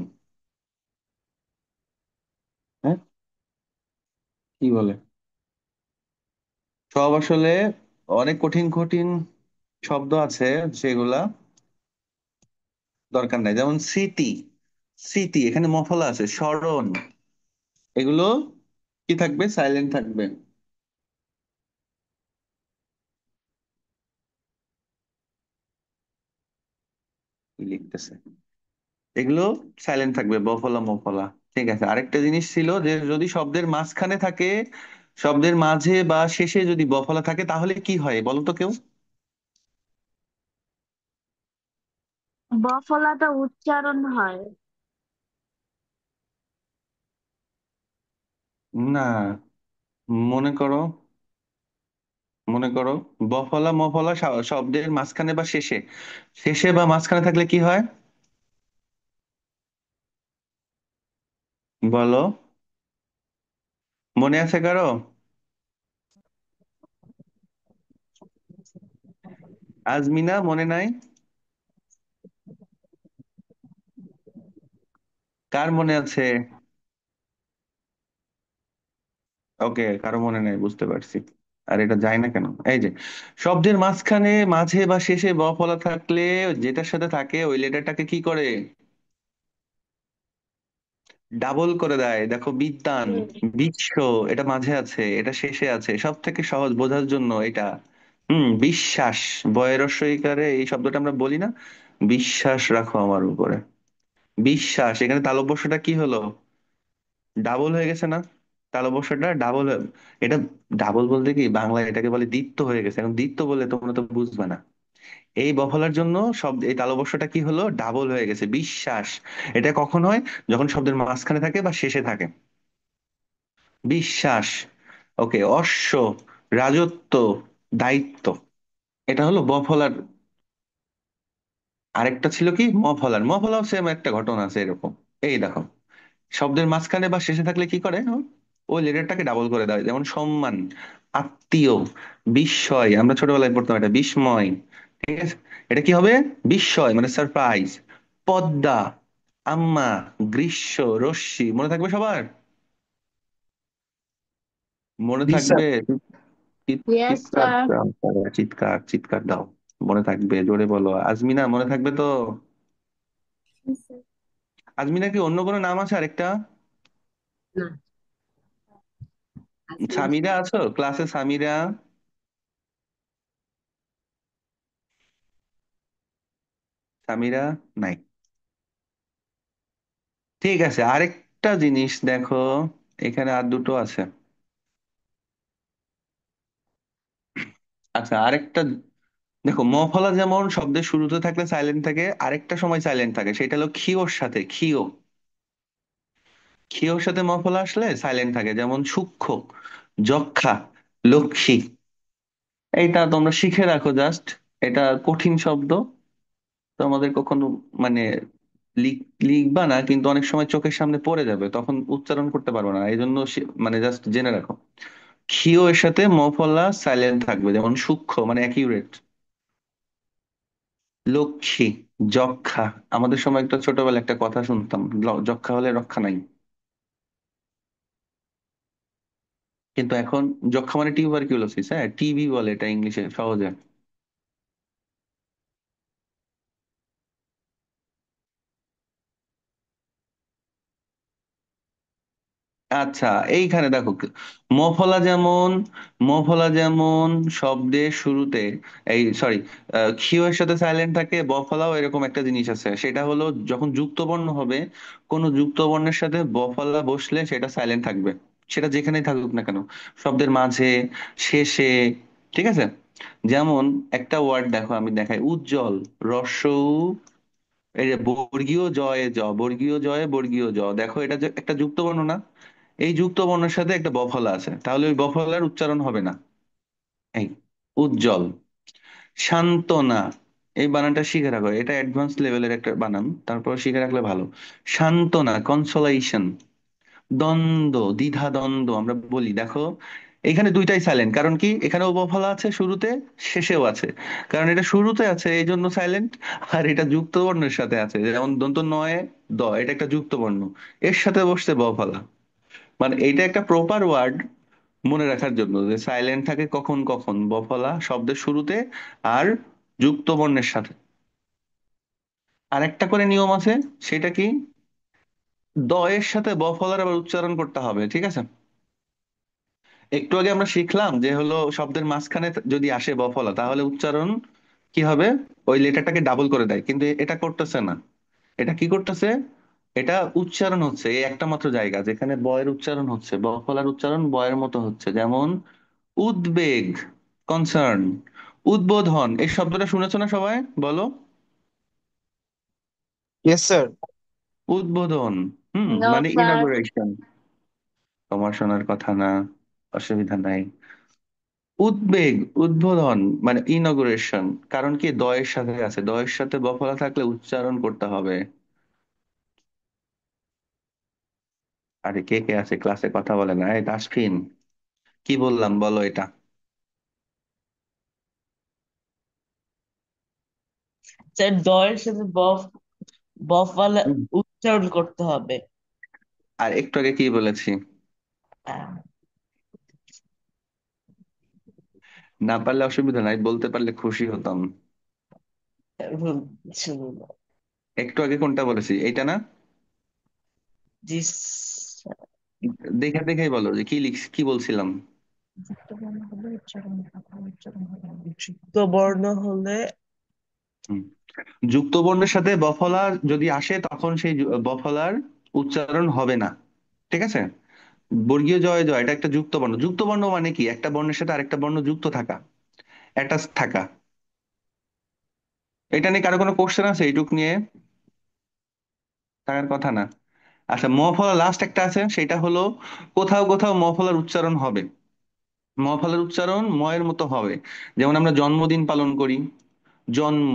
হ্যাঁ, কি বলে, সব আসলে অনেক কঠিন কঠিন শব্দ আছে সেগুলা দরকার নাই। যেমন স্মৃতি, স্মৃতি এখানে মফলা আছে, স্মরণ, এগুলো কি থাকবে, সাইলেন্ট থাকবে। কি লিখতেছে, এগুলো সাইলেন্ট থাকবে, বফলা মফলা। ঠিক আছে, আরেকটা জিনিস ছিল যে যদি শব্দের মাঝখানে থাকে, শব্দের মাঝে বা শেষে যদি বফলা থাকে তাহলে কি হয় বলো তো কেউ? বফলাটা উচ্চারণ হয়। না, মনে করো, মনে করো বফলা মফলা শব্দের মাঝখানে বা শেষে, শেষে বা মাঝখানে থাকলে কি হয় বলো? মনে আছে কারো? আজমিনা, মনে নাই? কার মনে আছে? ওকে, কারো মনে নাই, বুঝতে পারছি। আর এটা যায় না কেন, এই যে শব্দের মাঝখানে, মাঝে বা শেষে ব ফলা থাকলে যেটার সাথে থাকে ওই লেটারটাকে কি করে, ডাবল করে দেয়। দেখো, বিদ্যান, বিশ্ব, এটা মাঝে আছে, এটা শেষে আছে। সব থেকে সহজ বোঝার জন্য এটা। বিশ্বাস, বয়ের রস্বইকারে এই শব্দটা আমরা বলি না, বিশ্বাস রাখো আমার উপরে। বিশ্বাস, এখানে তালব্যস্যটা কি হলো, ডাবল হয়ে গেছে না? তালব্যস্যটা ডাবল। এটা ডাবল বলতে কি, বাংলায় এটাকে বলে দ্বিত্ব হয়ে গেছে। এখন দ্বিত্ব বলে তোমরা তো বুঝবে না। এই বফলার জন্য শব্দ, এই তালব্যস্যটা কি হলো, ডাবল হয়ে গেছে। বিশ্বাস, এটা কখন হয়, যখন শব্দের মাঝখানে থাকে বা শেষে থাকে। বিশ্বাস, ওকে, অশ্ব, রাজত্ব, দায়িত্ব, এটা হলো ব ফলার। আরেকটা ছিল কি ম ফলার, ম ফলাও সেম একটা ঘটনা আছে এরকম। এই দেখো, শব্দের মাঝখানে বা শেষে থাকলে কি করে, ওই লেটারটাকে ডাবল করে দেয়। যেমন সম্মান, আত্মীয়, বিস্ময়, আমরা ছোটবেলায় পড়তাম এটা বিস্ময়, ঠিক আছে? এটা কি হবে? বিস্ময় মানে সারপ্রাইজ। পদ্মা, আম্মা, গ্রীষ্ম, রশ্মি, মনে থাকবে সবার? মনে জি স্যার। থাকবে? ইয়েস চিৎকার স্যার। দাও, চিৎকার চিৎকার দাও। মনে থাকবে, জোরে বলো। আজমিনা, মনে থাকবে তো? আজমিনা কি অন্য কোনো নাম আছে আরেকটা? না, আজমিরা সামিরা স্যার। আছো ক্লাসে? সামিরা, সামিরা নাই। ঠিক আছে, আরেকটা জিনিস দেখো, এখানে আর দুটো আছে। আচ্ছা, আরেকটা দেখো, মফলা যেমন শব্দের শুরুতে থাকলে সাইলেন্ট থাকে, আরেকটা সময় সাইলেন্ট থাকে, সেটা হলো ক্ষিয়র সাথে। ক্ষিয়র সাথে মফলা আসলে সাইলেন্ট থাকে, যেমন সূক্ষ্ম, যক্ষা, লক্ষ্মী। এইটা তোমরা শিখে রাখো জাস্ট। এটা কঠিন শব্দ, তোমাদের কখনো মানে লিখবা না, কিন্তু অনেক সময় চোখের সামনে পড়ে যাবে, তখন উচ্চারণ করতে পারবে না, এই জন্য মানে জাস্ট জেনে রাখো। ক্ষিয় এর সাথে মফলা সাইলেন্ট থাকবে, যেমন সূক্ষ্ম মানে অ্যাকিউরেট, লক্ষ্মী, যক্ষা। আমাদের সময় একটা ছোটবেলায় একটা কথা শুনতাম, যক্ষা হলে রক্ষা নাই। কিন্তু এখন যক্ষা মানে টিউবারকিউলোসিস, হ্যাঁ, টিবি বলে এটা ইংলিশে সহজে। আচ্ছা, এইখানে দেখো, মফলা যেমন, মফলা যেমন শব্দের শুরুতে, এই সরি, ক্ষিয় এর সাথে সাইলেন্ট থাকে, বফলাও এরকম একটা জিনিস আছে, সেটা হলো যখন যুক্ত বর্ণ হবে, কোন যুক্ত বর্ণের সাথে বফলা বসলে সেটা সাইলেন্ট থাকবে, সেটা যেখানেই থাকুক না কেন, শব্দের মাঝে, শেষে, ঠিক আছে? যেমন একটা ওয়ার্ড দেখো, আমি দেখাই, উজ্জ্বল, রস্য, এই যে বর্গীয় জয়ে জ, বর্গীয় জয়ে বর্গীয় জ, দেখো এটা যে একটা যুক্ত বর্ণ না? এই যুক্ত বর্ণের সাথে একটা বফলা আছে, তাহলে ওই বফলার উচ্চারণ হবে না। এই উজ্জ্বল। সান্ত্বনা, এই বানানটা শিখে রাখো, এটা অ্যাডভান্স লেভেলের একটা বানান, তারপর শিখে রাখলে ভালো। সান্ত্বনা, কনসোলেশন। দ্বন্দ্ব, দ্বিধা দ্বন্দ্ব আমরা বলি, দেখো এখানে দুইটাই সাইলেন্ট, কারণ কি এখানেও বফলা আছে শুরুতে, শেষেও আছে। কারণ এটা শুরুতে আছে এই জন্য সাইলেন্ট, আর এটা যুক্ত বর্ণের সাথে আছে, যেমন দন্ত নয়ে দ, এটা একটা যুক্ত বর্ণ, এর সাথে বসছে বফলা। মানে এইটা একটা প্রপার ওয়ার্ড মনে রাখার জন্য, যে সাইলেন্ট থাকে কখন কখন, বফলা শব্দের শুরুতে আর যুক্ত বর্ণের সাথে। আর একটা করে নিয়ম আছে, সেটা কি, দ এর সাথে বফলার আবার উচ্চারণ করতে হবে, ঠিক আছে? একটু আগে আমরা শিখলাম যে হলো শব্দের মাঝখানে যদি আসে বফলা, তাহলে উচ্চারণ কি হবে, ওই লেটারটাকে ডাবল করে দেয়, কিন্তু এটা করতেছে না। এটা কি করতেছে, এটা উচ্চারণ হচ্ছে এই একটা মাত্র জায়গা যেখানে বয়ের উচ্চারণ হচ্ছে, বফলার উচ্চারণ বয়ের মতো হচ্ছে। যেমন উদ্বেগ, কনসার্ন, উদ্বোধন, এই শব্দটা শুনেছো না সবাই? বলো। Yes sir. উদ্বোধন, নো মানে স্যার। ইনগরেশন। তোমার শোনার কথা না, অসুবিধা নাই। উদ্বেগ, উদ্বোধন মানে ইনগুরেশন, কারণ কি দয়ের সাথে আছে, দয়ের সাথে বফলা থাকলে উচ্চারণ করতে হবে। আরে কে কে আছে ক্লাসে কথা বলে না? এই তাসফিন, কি বললাম বলো এটা। স্যার দ এর সাথে বফালা হুম। উচ্চারণ করতে হবে। আর একটু আগে কি বলেছি? আহ, না পারলে অসুবিধা নাই, বলতে পারলে খুশি হতাম। শুনুন। একটু আগে কোনটা বলেছি, এইটা না? জি দেখে দেখেই বলো যে কি কি বলছিলাম। যুক্ত বর্ণ হলে হুম। যুক্ত বর্ণের সাথে বফলা যদি আসে, তখন সেই বফলার উচ্চারণ হবে না, ঠিক আছে? বর্গীয় জয় জয়, এটা একটা যুক্ত বর্ণ। যুক্ত বর্ণ মানে কি, একটা বর্ণের সাথে আরেকটা বর্ণ যুক্ত থাকা, অ্যাটাচ থাকা। এটা নিয়ে কারো কোনো কোশ্চেন আছে এইটুক নিয়ে? থাকার কথা না। আচ্ছা, ম ফলা লাস্ট একটা আছে, সেটা হলো কোথাও কোথাও ম ফলার উচ্চারণ হবে। ম ফলার উচ্চারণ ময়ের মতো হবে। যেমন আমরা জন্মদিন পালন করি, জন্ম।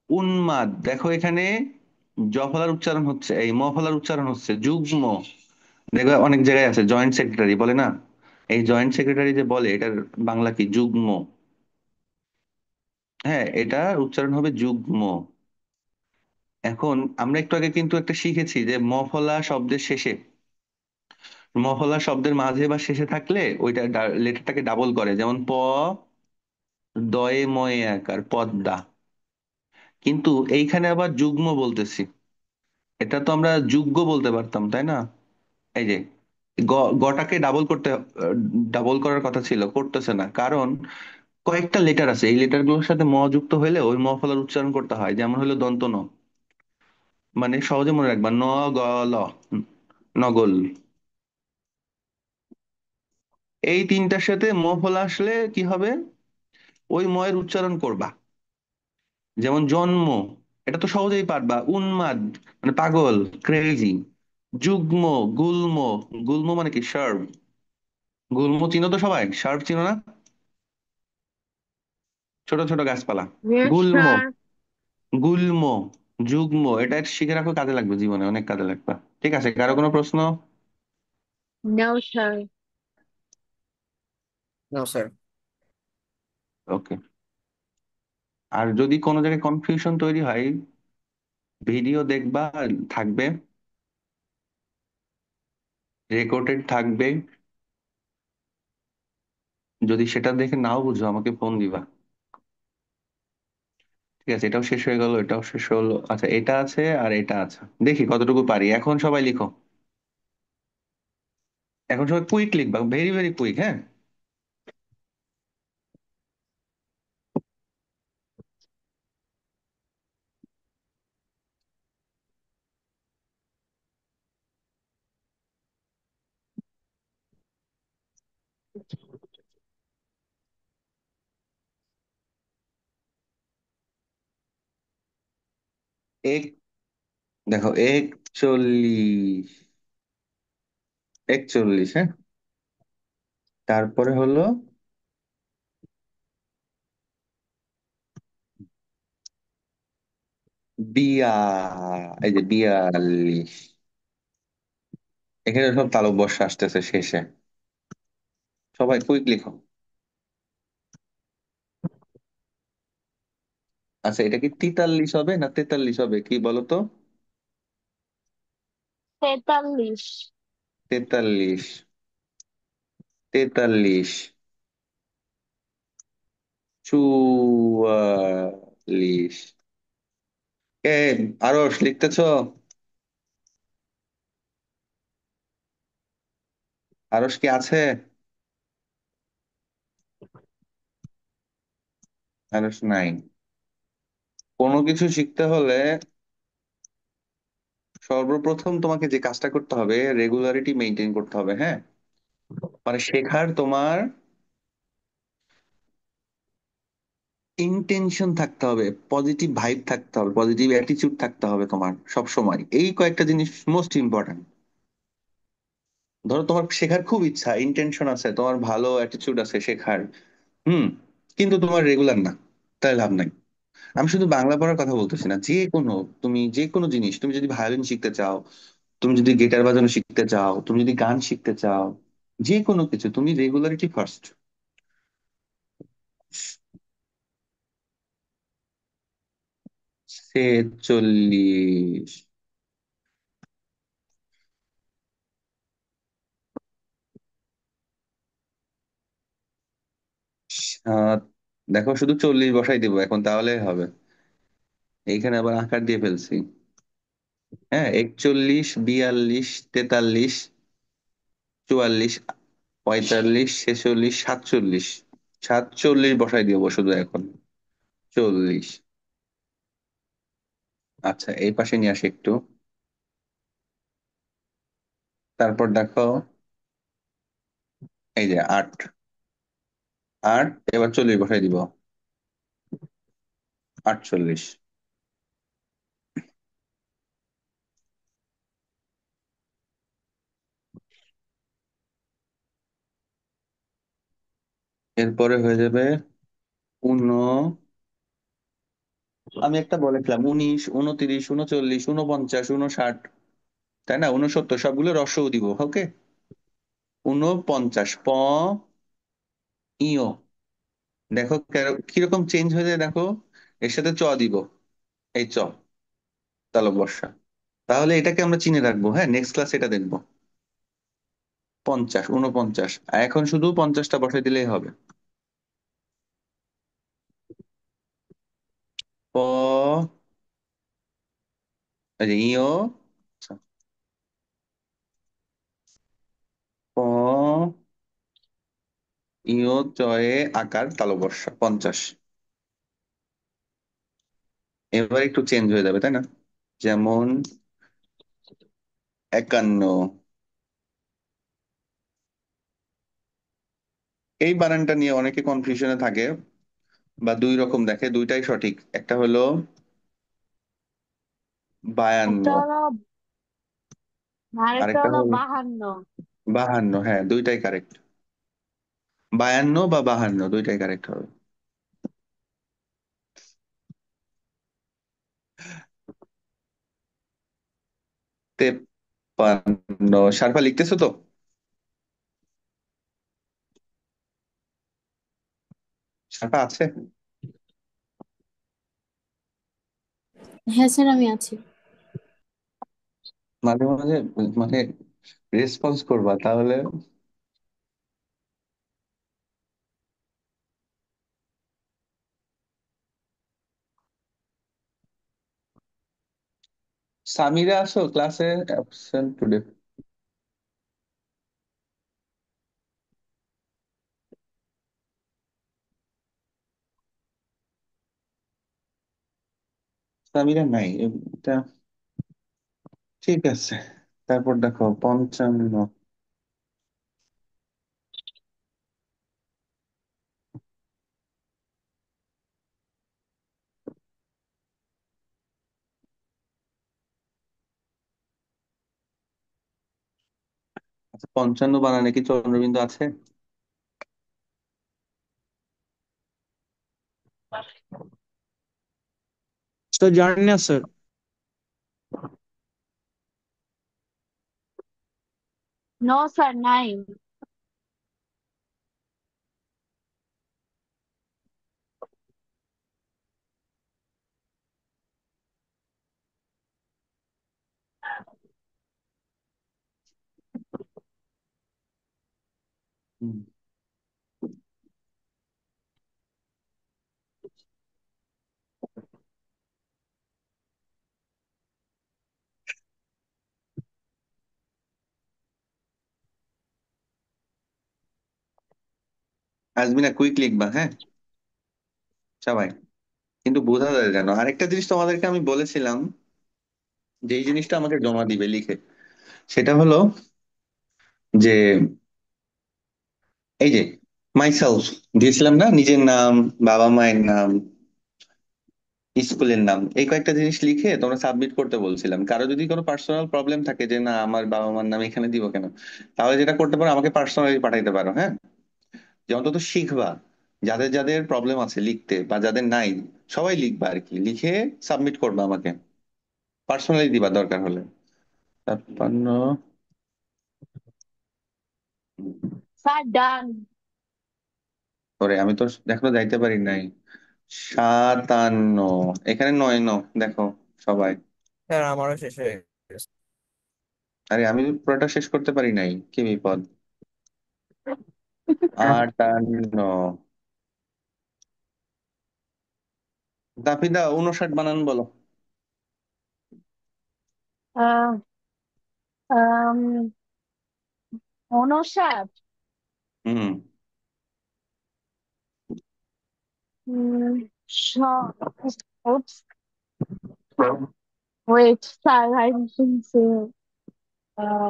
উন্মাদ, দেখো এখানে জ ফলার উচ্চারণ হচ্ছে, এই ম ফলার উচ্চারণ হচ্ছে যুগ্ম। দেখবে অনেক জায়গায় আছে জয়েন্ট সেক্রেটারি বলে না, এই জয়েন্ট সেক্রেটারি যে বলে এটার বাংলা কি? যুগ্ম। হ্যাঁ, এটা উচ্চারণ হবে যুগ্ম। এখন আমরা একটু আগে কিন্তু একটা শিখেছি যে মফলা শব্দের শেষে, মফলা শব্দের মাঝে বা শেষে থাকলে ওইটা লেটারটাকে ডাবল করে, যেমন প, দয়ে ময়ে আকার পদ্মা। কিন্তু এইখানে আবার যুগ্ম বলতেছি, এটা তো আমরা যুগ্ম বলতে পারতাম তাই না? এই যে গ, গটাকে ডাবল করতে, ডাবল করার কথা ছিল, করতেছে না, কারণ কয়েকটা লেটার আছে, এই লেটার গুলোর সাথে ম যুক্ত হইলে ওই ম ফলার উচ্চারণ করতে হয়। যেমন হলো দন্ত ন, মানে সহজে মনে রাখবা, ন গ ল, নগল। এই তিনটার সাথে ম ফলা আসলে কি হবে? ওই ময়ের উচ্চারণ করবা। যেমন জন্ম, এটা তো সহজেই পারবা। উন্মাদ মানে পাগল, ক্রেজি। যুগ্ম, গুল্ম, গুল্ম মানে কি? শার্প। গুল্ম চিনো তো সবাই, শার্প চিনো না? ছোট ছোট গাছপালা। Yes, গুল্ম, sir. গুল্ম, যুগ্ম, এটা শিখে রাখো, কাজে লাগবে, জীবনে অনেক কাজে লাগবে। ঠিক আছে, কারো কোনো প্রশ্ন? No, sir. No sir. Okay. আর যদি কোনো জায়গায় কনফিউশন তৈরি হয়, ভিডিও দেখবা, থাকবে, রেকর্ডেড থাকবে। যদি সেটা দেখে নাও বুঝো আমাকে ফোন দিবা। ঠিক আছে, এটাও শেষ হয়ে গেল, এটাও শেষ হলো। আচ্ছা, এটা আছে আর এটা আছে, দেখি কতটুকু পারি। এখন সবাই লিখো, এখন সবাই কুইক লিখবা, ভেরি ভেরি কুইক। হ্যাঁ, এক, দেখো 41, 41, হ্যাঁ। তারপরে হলো বিয়া, এই যে 42। এখানে সব তালব্য বর্ষ আসতেছে শেষে। সবাই কুইক লিখো। আচ্ছা, এটা কি 43 হবে না 43 হবে, কি বলো তো? 43. 43, 43, 44। এ, আরশ লিখতেছো? আরশ কি আছে? আরশ নাই। কোনো কিছু শিখতে হলে সর্বপ্রথম তোমাকে যে কাজটা করতে হবে, রেগুলারিটি মেনটেন করতে হবে। হ্যাঁ, মানে শেখার তোমার ইন্টেনশন থাকতে হবে, পজিটিভ ভাইব থাকতে হবে, পজিটিভ অ্যাটিটিউড থাকতে হবে তোমার সব সময়। এই কয়েকটা জিনিস মোস্ট ইম্পর্ট্যান্ট। ধরো তোমার শেখার খুব ইচ্ছা, ইন্টেনশন আছে, তোমার ভালো অ্যাটিটিউড আছে শেখার, হুম, কিন্তু তোমার রেগুলার না, তাই লাভ নাই। আমি শুধু বাংলা পড়ার কথা বলতেছি না, যে কোনো, তুমি যে কোনো জিনিস, তুমি যদি ভায়োলিন শিখতে চাও, তুমি যদি গিটার বাজানো শিখতে চাও, তুমি যদি গান শিখতে চাও, যে কোনো কিছু, তুমি রেগুলারিটি ফার্স্ট। 46, দেখো শুধু 40 বসাই দিব এখন, তাহলে হবে। এইখানে আবার আকার দিয়ে ফেলছি। হ্যাঁ, 41, 42, 43, 44, 45, 46, 47, 47 বসাই দিব শুধু এখন। 40। আচ্ছা, এই পাশে নিয়ে আসি একটু। তারপর দেখো, এই যে 8, 8, এবার 40 বসাই দিব, 48। এরপরে হয়ে যাবে উন, আমি একটা বলেছিলাম 19, 29, 39, 49, 59, তাই না? 69 সবগুলো রস্যও দিব, ওকে। 49 ইয়, দেখো কিরকম চেঞ্জ হয়ে যায় দেখো, এর সাথে চ দিব, এই চ, তালব বর্ষা। তাহলে এটাকে আমরা চিনে রাখবো, হ্যাঁ, নেক্সট ক্লাস এটা দেখবো। 50, 49, আর এখন শুধু 50টা বসাই দিলেই হবে। প, এই যে ইয়, আচ্ছা, প ইয় চয়ে আকার তালবর্ষা 50। এবার একটু চেঞ্জ হয়ে যাবে, তাই না? যেমন 51, এই বানানটা নিয়ে অনেকে কনফিউশনে থাকে বা দুই রকম দেখে, দুইটাই সঠিক। একটা হলো 52, একটা হলো, আরেকটা আরেকটা হলো হলো 52। 52, হ্যাঁ দুইটাই কারেক্ট। 52 বা 52 দুইটাই কারেক্ট হবে। তেপ্পান্ন, সার্ফা লিখতেছো তো? সার্ফা আছে? হ্যাঁ স্যার, আমি আছি। মাঝে মাঝে মানে রেসপন্স করবা তাহলে। সামিরা আসো ক্লাসে, অ্যাবসেন্ট টুডে। সামিরা নাই, এটা ঠিক আছে। তারপর দেখো 55, আচ্ছা 55 বানানে কি চন্দ্রবিন্দু আছে? তো জানি না স্যার। নো স্যার, নাই। হুম। আসবি না, কুইক লিখবা, হ্যাঁ সবাই, কিন্তু বোঝা যায় যেন। আরেকটা জিনিস তোমাদেরকে আমি বলেছিলাম, যে এই জিনিসটা আমাকে জমা দিবে লিখে, সেটা হলো যে এই যে মাইসেলফ দিয়েছিলাম না, নিজের নাম, বাবা মায়ের নাম, স্কুলের নাম, এই কয়েকটা জিনিস লিখে তোমরা সাবমিট করতে বলছিলাম। কারো যদি কোনো পার্সোনাল প্রবলেম থাকে যে না আমার বাবা মার নাম এখানে দিব কেন, তাহলে যেটা করতে পারো আমাকে পার্সোনালি পাঠাইতে পারো, হ্যাঁ। যে অন্তত শিখবা, যাদের যাদের প্রবলেম আছে লিখতে বা যাদের নাই, সবাই লিখবা আর কি, লিখে সাবমিট করবা আমাকে, পার্সোনালি দিবা দরকার হলে। 56, স্যার, ডান। ওরে আমি তো দেখো যাইতে পারি নাই। 57, এখানে 9 দেখো সবাই। স্যার আমারও শেষ হয়ে গেছে। আরে আমি পুরোটা শেষ করতে পারি নাই, কি বিপদ। 58, দাফিদা 59 বানান বলো। আহ, আম, 59। হুম। Oops. Wait, sir, I didn't say.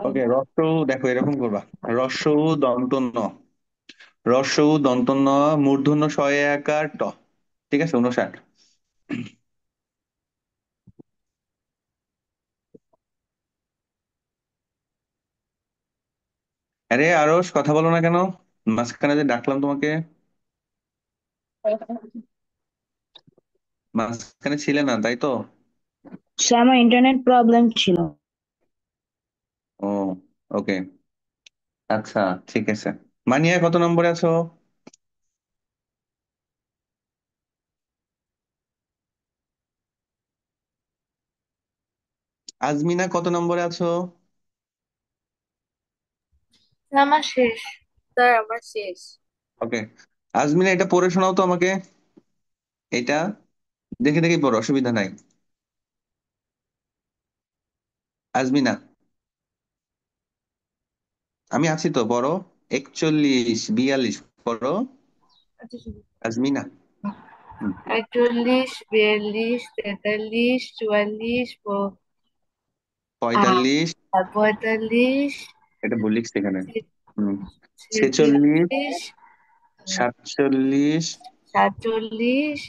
ওকে, রস্য দেখো এরকম করবা, রস্য দন্ত ন, রস্য দন্ত ন, মূর্ধন্য শয়ে আকার ট, ঠিক আছে 59। আরে আরস কথা বলো না কেন, মাঝখানে যে ডাকলাম তোমাকে। মাঝখানে ছিলে না তাই তো? সে আমার ইন্টারনেট প্রবলেম ছিল। ও, ওকে, আচ্ছা, ঠিক আছে। মানিয়া কত নম্বরে আছো? আজমিনা কত নম্বরে আছো? আমার শেষ। স্যার আমার শেষ। ওকে, আজমিনা এটা পড়ে শোনাও তো আমাকে। এটা দেখে দেখে পড়ো, অসুবিধা নাই। আজমিনা, আমি আছি তো, পড়ো। 41, 42 পড়ো। আচ্ছা শুরু। আজমিনা। হুম, 41, 42, 43, 44, 45, 45, এটা ভুল লিখছি এখানে। হুম, 46, 46, 47, 47,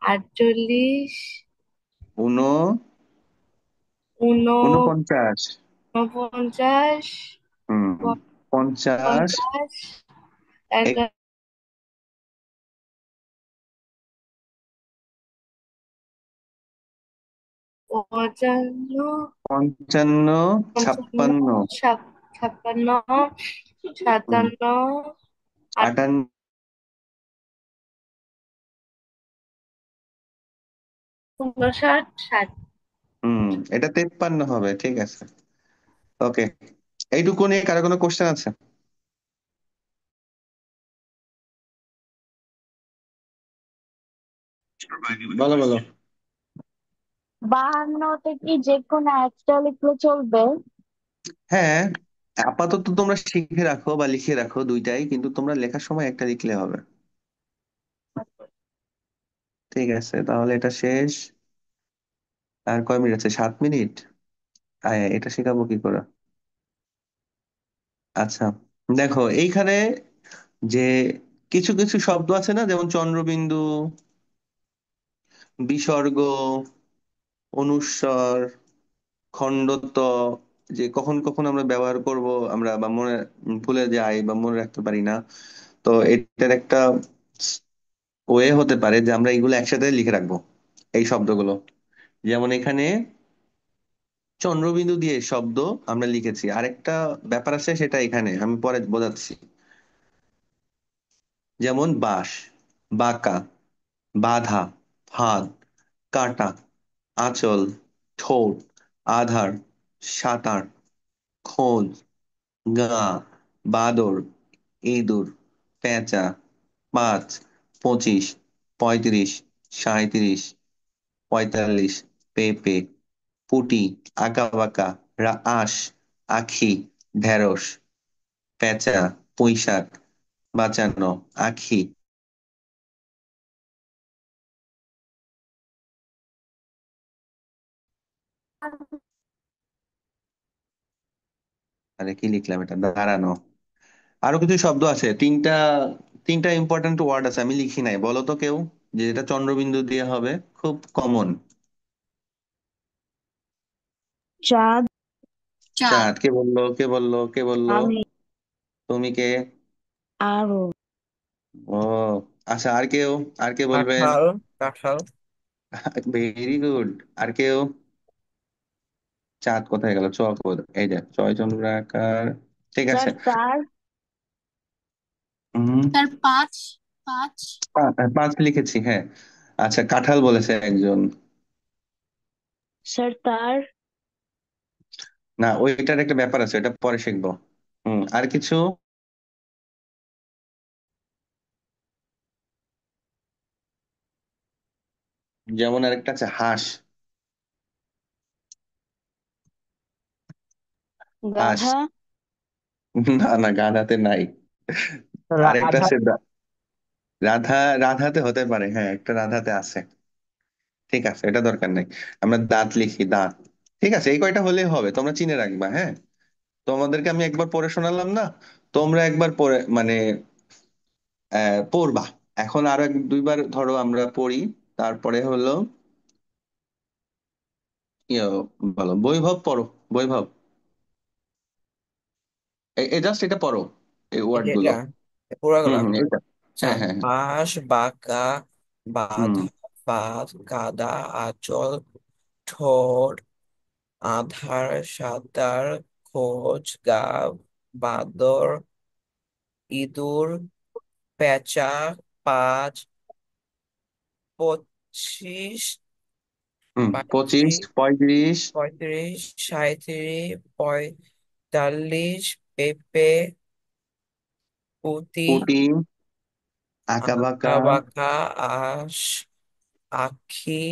48, উনো 49, 49, হুম, 50, 50, এক- 55, 55, 56, 56, হুম, 57, 58, 58, 60। হুম, এটা 53 হবে, ঠিক আছে। ওকে, এইটুকু নিয়ে কারো কোনো কোশ্চেন আছে? বলো বলো। 52তে কি যে কোনো একটা লিখলে চলবে? হ্যাঁ, আপাতত তোমরা শিখে রাখো বা লিখে রাখো দুইটাই, কিন্তু তোমরা লেখার সময় একটা লিখলে হবে। ঠিক আছে, তাহলে এটা শেষ। আর কয় মিনিট আছে? 7 মিনিট। এটা শেখাবো কি করে? আচ্ছা, দেখো এইখানে যে কিছু কিছু শব্দ আছে না, যেমন চন্দ্রবিন্দু, বিসর্গ, অনুস্বর, খণ্ডত, যে কখন কখন আমরা ব্যবহার করব, আমরা বা মনে ভুলে যাই বা মনে রাখতে পারি না। তো এটার একটা ওয়ে হতে পারে যে আমরা এগুলো একসাথে লিখে রাখবো, এই শব্দগুলো। যেমন এখানে চন্দ্রবিন্দু দিয়ে শব্দ আমরা লিখেছি, আরেকটা ব্যাপার আছে, সেটা এখানে আমি পরে বোঝাচ্ছি। যেমন বাঁশ, বাঁকা, বাধা, ফাঁদ, কাটা, আঁচল, ঠোঁট, আধার, সাঁতার, খোঁজ, গা, বাদর, ইঁদুর, পেঁচা, 5, 25, 35, 37, 45, পেঁপে, পুঁটি, আঁকাবাঁকা, আঁশ, আখি, ঢেঁড়স, পেঁচা, পুঁইশাক, বাঁচানো, আখি। আরে কি লিখলাম এটা, দাঁড়ানো। আরো কিছু শব্দ আছে, তিনটা তিনটা ইম্পর্ট্যান্ট ওয়ার্ড আছে, আমি লিখি নাই, বলো তো কেউ, যে এটা চন্দ্রবিন্দু দিয়ে হবে, খুব কমন। চাঁদ। চাঁদ। চাঁদ, কে বললো, কে বললো, কে বললো? আমি। তুমি কে? আরো। ও, আচ্ছা, আর কেউ? আর কে বলবেন? কাঁঠাল। কাঁঠাল। Very good. আর কেউ? চাঁদ কোথায় গেল? চ এই যে চয় চন্দ্রাকার, ঠিক স্যার আছে। তার। হম, তার পাঁচ। পাঁচ। 5 লিখেছি, হ্যাঁ। আচ্ছা, কাঁঠাল বলেছে একজন। স্যার তার। না, ওইটার একটা ব্যাপার আছে, এটা পরে শিখবো। আর কিছু? যেমন আরেকটা আছে হাঁস। হাঁস। গাধা। না না, গাধাতে নাই। আরেকটা রাধা। আছে রাধা। রাধাতে হতে পারে, হ্যাঁ, একটা রাধাতে আছে। ঠিক আছে, এটা দরকার নাই। আমরা দাঁত লিখি, দাঁত। ঠিক আছে, এই কয়টা হলেই হবে, তোমরা চিনে রাখবা, হ্যাঁ। তোমাদেরকে আমি একবার পড়ে শোনালাম না, তোমরা একবার পড়ে মানে পড়বা। এখন আরো 1, 2বার ধরো আমরা পড়ি, তারপরে হলো ইয়ে, বলো, বৈভব পড়ো। বৈভব, এই জাস্ট এটা পড়ো, এই ওয়ার্ড এটা গুলো। এটা পুরাগুলা। হুম, এটা আচ্ছা, হ্যাঁ হ্যাঁ হ্যাঁ। বাঁশ, বাঁকা, হুম। বাধা, বাঁধ, গাদা, আঁচল, ঠোঁট, আধার, সাঁতার, খোঁজ, গাব, বাঁদর, ইঁদুর, পেঁচা, পাঁচ, 25, হুম, 25, 35, 35, 35, 37, 45, পেঁপে, পুঁটি, পুঁটি, আঁকা আঁকা বাঁকা, বাঁকা, আঁশ, আখি,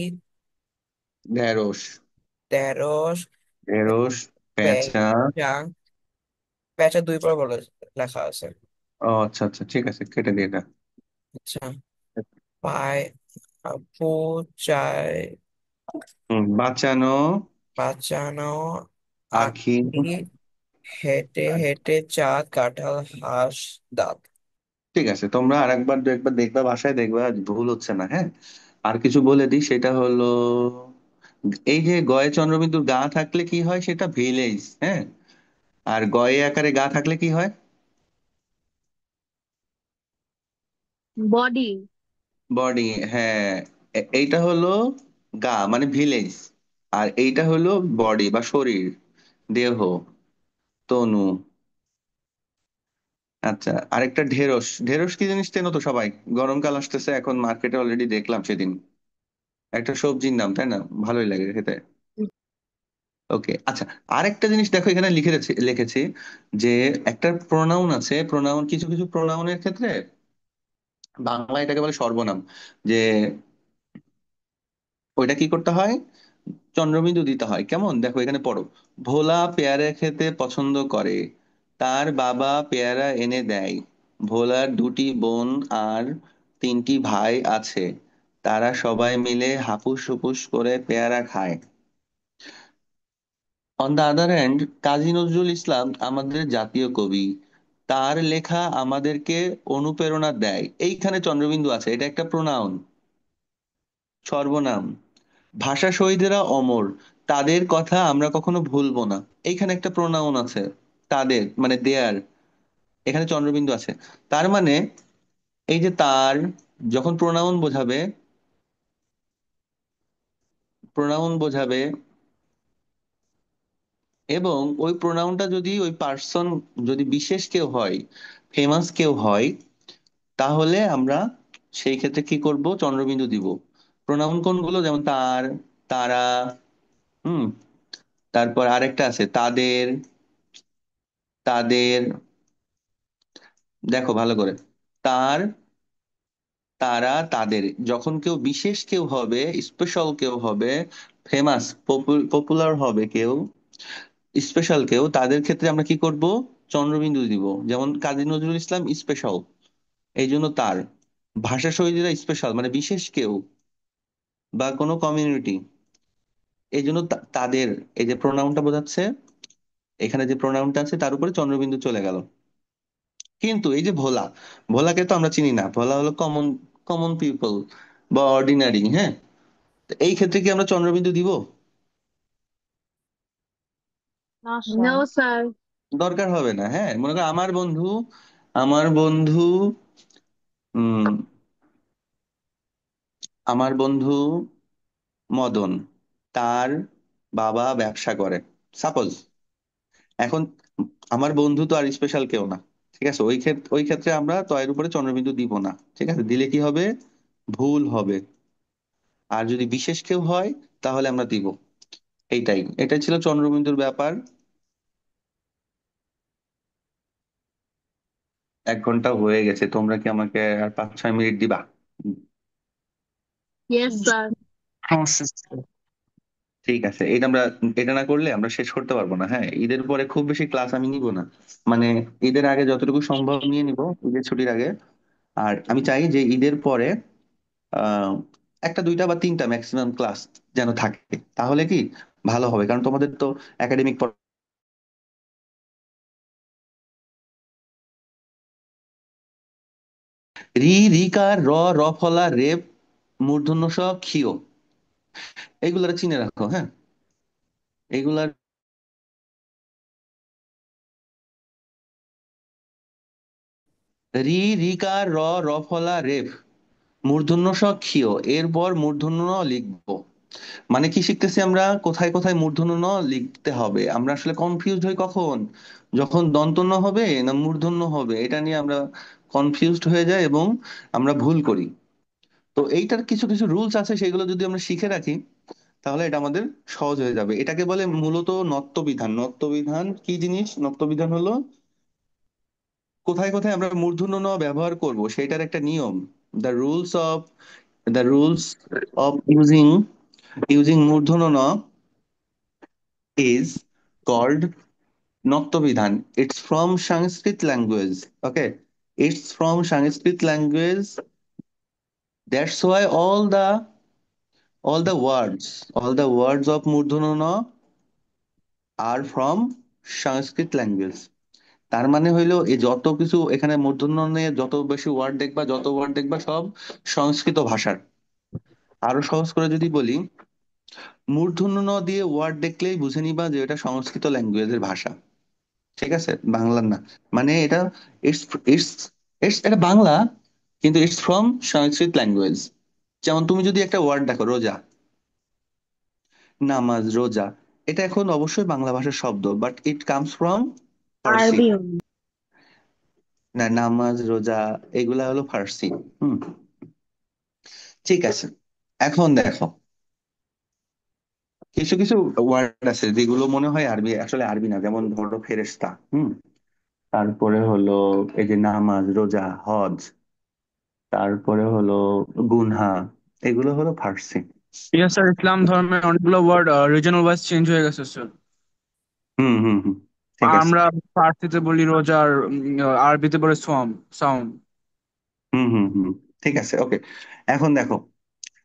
ঢেঁড়স, ঢেঁড়স, ঢেঁড়স, পেঁচা। পেঁচা, পেঁচা দুই পর বলে লেখা আছে। ও আচ্ছা আচ্ছা, ঠিক আছে, কেটে দিয়ে এটা। আচ্ছা, পায়, পু, চায়, হুম, বাঁচানো, বাঁচানো, আখি। আখি, হেঁটে হেঁটে, চাঁদ, কাঁঠাল, হাঁস, দাঁত। ঠিক আছে, তোমরা আরেকবার দু একবার দেখবা, বাসায় দেখবা ভুল হচ্ছে না, হ্যাঁ। আর কিছু বলে দিই, সেটা হলো এই যে গয়ে চন্দ্রবিন্দুর গা থাকলে কি হয়, সেটা ভিলেজ, হ্যাঁ। আর গয়ে আকারে গা থাকলে কি হয়? বডি। বডি। হ্যাঁ, এইটা হলো গা মানে ভিলেজ, আর এইটা হলো বডি বা শরীর, দেহ, তনু। আচ্ছা, আরেকটা ঢেঁড়স। ঢেঁড়স কি জিনিস চেনো তো সবাই? গরমকাল আসতেছে, এখন মার্কেটে অলরেডি দেখলাম সেদিন, একটা সবজির নাম, তাই না? ভালোই লাগে খেতে। ওকে, আচ্ছা। আরেকটা জিনিস দেখো, এখানে লিখেছি যে একটা প্রোনাউন আছে, প্রোনাউন, কিছু কিছু প্রোনাউনের ক্ষেত্রে বাংলা এটাকে বলে সর্বনাম, যে ওইটা কি করতে হয়, চন্দ্রবিন্দু দিতে হয়। কেমন দেখো, এখানে পড়ো। ভোলা পেয়ারা খেতে পছন্দ করে, তার বাবা পেয়ারা এনে দেয়। ভোলার দুটি বোন আর তিনটি ভাই আছে, তারা সবাই মিলে হাপুস হুপুস করে পেয়ারা খায়। On the other hand, Kazi Nazrul Islam আমাদের জাতীয় কবি, তার লেখা আমাদেরকে অনুপ্রেরণা দেয়। এইখানে চন্দ্রবিন্দু আছে, এটা একটা প্রোনাউন, সর্বনাম। ভাষা শহীদেরা অমর, তাদের কথা আমরা কখনো ভুলবো না। এইখানে একটা প্রোনাউন আছে, তাদের মানে দেয়ার, এখানে চন্দ্রবিন্দু আছে। তার মানে এই যে তার, যখন প্রোনাউন বোঝাবে, প্রোনাউন বোঝাবে, এবং ওই প্রোনাউনটা যদি ওই পার্সন, যদি বিশেষ কেউ হয়, ফেমাস কেউ হয়, তাহলে আমরা সেই ক্ষেত্রে কি করব, চন্দ্রবিন্দু দিব। প্রোনাউন কোনগুলো, যেমন তার, তারা, হুম, তারপর আরেকটা আছে তাদের, তাদের, দেখো ভালো করে, তার, তারা, তাদের। যখন কেউ বিশেষ কেউ হবে, স্পেশাল কেউ হবে, ফেমাস, পপুলার হবে কেউ, স্পেশাল কেউ, তাদের ক্ষেত্রে আমরা কি করব, চন্দ্রবিন্দু দিব। যেমন কাজী নজরুল ইসলাম স্পেশাল, এই জন্য তার। ভাষা শহীদরা স্পেশাল মানে বিশেষ কেউ বা কোনো কমিউনিটি, এই জন্য তাদের, এই যে প্রোনাউনটা বোঝাচ্ছে, এখানে যে প্রোনাউনটা আছে তার উপরে চন্দ্রবিন্দু চলে গেল। কিন্তু এই যে ভোলা, ভোলাকে তো আমরা চিনি না, ভোলা হলো কমন, কমন পিপল বা অর্ডিনারি, হ্যাঁ। তো এই ক্ষেত্রে কি আমরা চন্দ্রবিন্দু দিব? না নো স্যার। স্যার। দরকার হবে না, হ্যাঁ। মনে করো আমার বন্ধু, আমার বন্ধু, উম আমার বন্ধু মদন, তার বাবা ব্যবসা করে, সাপোজ। এখন আমার বন্ধু তো আর স্পেশাল কেউ না, ঠিক আছে। ওই ক্ষেত্রে আমরা তো এর উপরে চন্দ্রবিন্দু দিব না, ঠিক আছে। দিলে কি হবে, ভুল হবে। আর যদি বিশেষ কেউ হয়, তাহলে আমরা দিব। এটাই ছিল চন্দ্রবিন্দুর ব্যাপার। 1 ঘন্টা হয়ে গেছে, তোমরা কি আমাকে আর 5-6 মিনিট দিবা? Yes sir. সমস্যা নেই। ঠিক আছে, এটা না করলে আমরা শেষ করতে পারবো না, হ্যাঁ। ঈদের পরে খুব বেশি ক্লাস আমি নিব না, মানে ঈদের আগে যতটুকু সম্ভব নিয়ে নিব, ঈদের ছুটির আগে। আর আমি চাই যে ঈদের পরে আহ একটা দুইটা বা তিনটা ম্যাক্সিমাম ক্লাস যেন থাকে, তাহলে কি ভালো হবে। কারণ তোমাদের তো একাডেমিক, রি, রিকার, র ফলা, রেপ, মূর্ধন্য ষ, ক্ষিয়, এইগুলা চিনে রাখো, হ্যাঁ। এইগুলার রি রিকার র ফলা রেফ মূর্ধন্য স ক্ষীয়, এরপর মূর্ধন্য ণ লিখবো। মানে কি শিখতেছি আমরা, কোথায় কোথায় মূর্ধন্য ণ লিখতে হবে। আমরা আসলে কনফিউজড হই কখন, যখন দন্তন্য হবে না মূর্ধন্য হবে, এটা নিয়ে আমরা কনফিউজড হয়ে যাই এবং আমরা ভুল করি। তো এইটার কিছু কিছু রুলস আছে, সেগুলো যদি আমরা শিখে রাখি তাহলে এটা আমাদের সহজ হয়ে যাবে। এটাকে বলে মূলত নত্যবিধান। নত্যবিধান কি জিনিস? নত্যবিধান হলো কোথায় কোথায় আমরা মূর্ধন্য ণ ব্যবহার করব সেটার একটা নিয়ম। The rules of the rules of using using মূর্ধন্য ণ is called Noktovidhan. It's from Sanskrit language. Okay. It's from Sanskrit language. That's why all the words of Murdhanana are from Sanskrit language. তার মানে হইলো এই যত কিছু এখানে মূর্ধন্য নিয়ে যত বেশি ওয়ার্ড দেখবা সব সংস্কৃত ভাষার। আরো সহজ করে যদি বলি, মূর্ধন্য ন দিয়ে ওয়ার্ড দেখলেই বুঝে নিবা যে এটা সংস্কৃত ল্যাঙ্গুয়েজের ভাষা। ঠিক আছে, বাংলার না। মানে এটা ইটস ইটস ইটস এটা বাংলা, কিন্তু ইটস ফ্রম সংস্কৃত ল্যাঙ্গুয়েজ। যেমন তুমি যদি একটা ওয়ার্ড দেখো, রোজা, নামাজ, রোজা, এটা এখন অবশ্যই বাংলা ভাষার শব্দ, বাট ইট কামস ফ্রম ফার্সি। আরবি। না, নামাজ, রোজা এগুলা হলো ফার্সি। হুম, ঠিক আছে। এখন দেখো, কিছু কিছু ওয়ার্ড আছে যেগুলো মনে হয় আরবি, আসলে আরবি না। যেমন ধরো ফেরেশতা, তারপরে হলো এই যে নামাজ, রোজা, হজ, তারপরে হলো গুনহা, এগুলো হলো ফার্সি। ইয়েস স্যার, ইসলাম ধর্মের অনেকগুলো ওয়ার্ড রিজনাল ওয়াইজ চেঞ্জ হয়ে গেছে স্যার। হুম হুম হুম, ঠিক আছে। আমরা ফার্সিতে বলি রোজা, আর আরবিতে বলি সোয়াম, সাউম। হুম হুম হুম, ঠিক আছে, ওকে। এখন দেখো,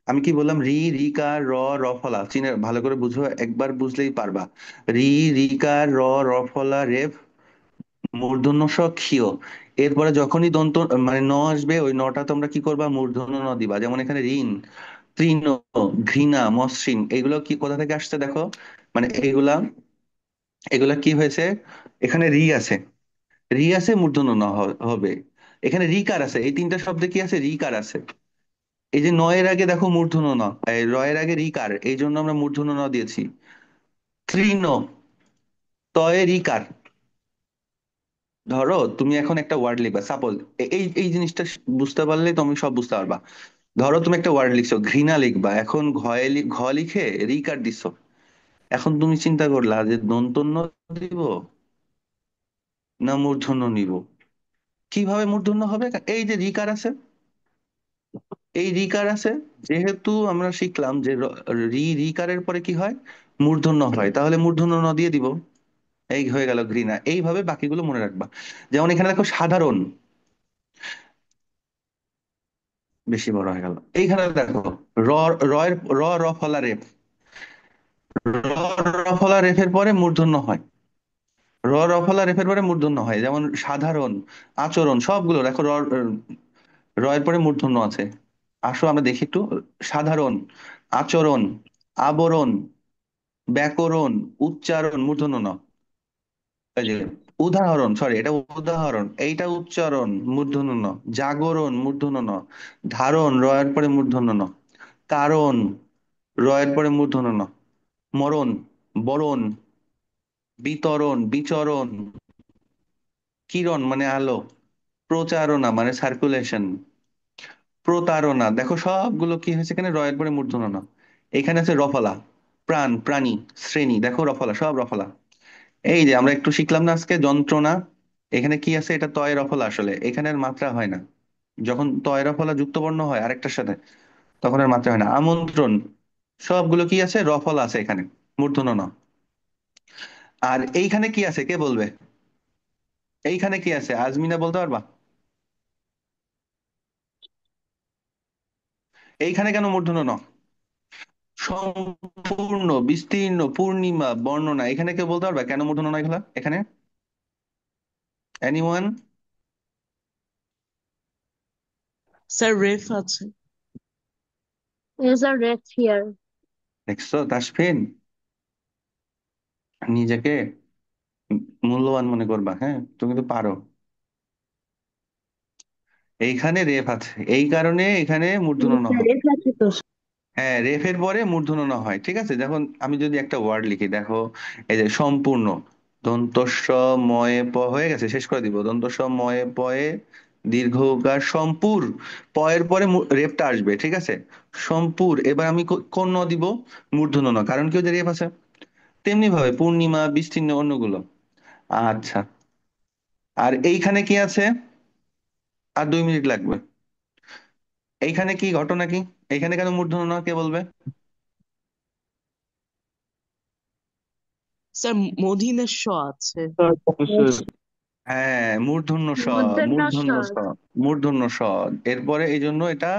আমি কি বললাম, রিকার রফলা চিনে ভালো করে বুঝো, একবার বুঝলেই পারবা। রিকার রফলা রেফ মূর্ধন্য স ক্ষীয়, এরপরে যখনই দন্ত মানে ন আসবে, ওই নটা তোমরা কি করবা, মূর্ধন্য ন দিবা। যেমন এখানে ঋণ, তৃণ, ঘৃণা, মসৃণ, এগুলো কি কোথা থেকে আসছে দেখো। মানে এগুলা এগুলা কি হয়েছে, এখানে আছে, আছে, মূর্ধন্য ন হবে। এখানে রিকার আছে, এই তিনটা শব্দে কি আছে, রিকার আছে। এই যে নয়ের আগে দেখো মূর্ধন্য ন, এই রয়ের আগে রিকার, এই জন্য আমরা মূর্ধন্য ন দিয়েছি। তৃণ, তয়ে রিকার। ধরো তুমি এখন একটা ওয়ার্ড লিখবা, সাপোজ এই এই জিনিসটা বুঝতে পারলে তুমি সব বুঝতে পারবা। ধরো তুমি একটা ওয়ার্ড লিখছো, ঘৃণা লিখবা, এখন ঘ লিখে রিকার দিছো। এখন তুমি চিন্তা করলা যে দন্তন্য দিব না মূর্ধন্য নিব, কিভাবে মূর্ধন্য হবে। এই যে রিকার আছে, এই রিকার আছে, যেহেতু আমরা শিখলাম যে রিকারের পরে কি হয়, মূর্ধন্য হয়, তাহলে মূর্ধন্য ন দিয়ে দিব। এই হয়ে গেল ঘৃণা। এইভাবে বাকিগুলো মনে রাখবা। যেমন এখানে দেখো সাধারণ, বেশি বড় হয়ে গেল। এইখানে দেখো র রয়ের ফলা রেফ, ফলা রেফের পরে মূর্ধন্য হয়। ফলা রেফের পরে মূর্ধন্য হয়, যেমন সাধারণ, আচরণ, সবগুলো দেখো রয়ের পরে মূর্ধন্য আছে। আসো আমরা দেখি একটু। সাধারণ, আচরণ, আবরণ, ব্যাকরণ, উচ্চারণ, মূর্ধন্য ন। এই যে উদাহরণ, সরি এটা উদাহরণ, এইটা উচ্চারণ, মূর্ধন্য ন। জাগরণ, মূর্ধন্য ন। ধারণ, রয়ের পরে মূর্ধন্য ন। কারণ, রয়ের পরে মূর্ধন্য ন। মরণ, বরণ, বিতরণ, বিচরণ, কিরণ মানে আলো, প্রচারণা মানে সার্কুলেশন, প্রতারণা, দেখো সবগুলো কি হয়েছে এখানে, রয়ের পরে মূর্ধন্য ন। এখানে আছে রফলা, প্রাণ, প্রাণী, শ্রেণী, দেখো রফলা, সব রফলা। এই যে আমরা একটু শিখলাম না আজকে, যন্ত্রণা, এখানে কি আছে, এটা তয় রফলা, আসলে এখানে আর মাত্রা হয় না। যখন তয় রফলা যুক্ত বর্ণ হয় আরেকটার সাথে, তখন আর মাত্রা হয় না। আমন্ত্রণ, সবগুলো কি আছে, রফলা আছে এখানে, মূর্ধন্য ন। আর এইখানে কি আছে কে বলবে, এইখানে কি আছে, আজমিনা বলতে পারবা, এইখানে কেন মূর্ধন্য ন? সম্পূর্ণ, বিস্তীর্ণ, পূর্ণিমা, বর্ণনা, এখানে কেউ বলতে পারবা কেন মূর্ধন্য ন এগুলা এখানে? এনিওয়ান? স্যার রেফ আছে। Is a ref here? দেখছো তাসফিন, নিজেকে মূল্যবান মনে করবা, হ্যাঁ তুমি তো পারো। এইখানে রেফ আছে, এই কারণে এখানে মূর্ধন্য ন হবে। রেফ আছে তো। হ্যাঁ, রেফের পরে মূর্ধন্য ন হয়, ঠিক আছে। যখন আমি যদি একটা ওয়ার্ড লিখি, দেখো এই যে সম্পূর্ণ, দন্তস্ব ময়ে প হয়ে গেছে, শেষ করে দিব। দন্তস্ব ময়ে পয়ে দীর্ঘ উকার সম্পুর, পয়ের পরে রেফটা আসবে, ঠিক আছে। সম্পুর, এবার আমি কোন ন দিব? মূর্ধন্য ন, কারণ কি ওই যে রেফ আছে। তেমনি ভাবে পূর্ণিমা, বিস্তীর্ণ, অন্যগুলো। আচ্ছা, আর এইখানে কি আছে? আর 2 মিনিট লাগবে। এইখানে কি ঘটনা কি? এইখানে কেন মূর্ধন্য ন, কে বলবে? স্যার মধিনের স আছে। হ্যাঁ, মূর্ধন্য স, মূর্ধন্য ষ। মূর্ধন্য স, মূর্ধন্য স। এরপরে এই জন্য এটা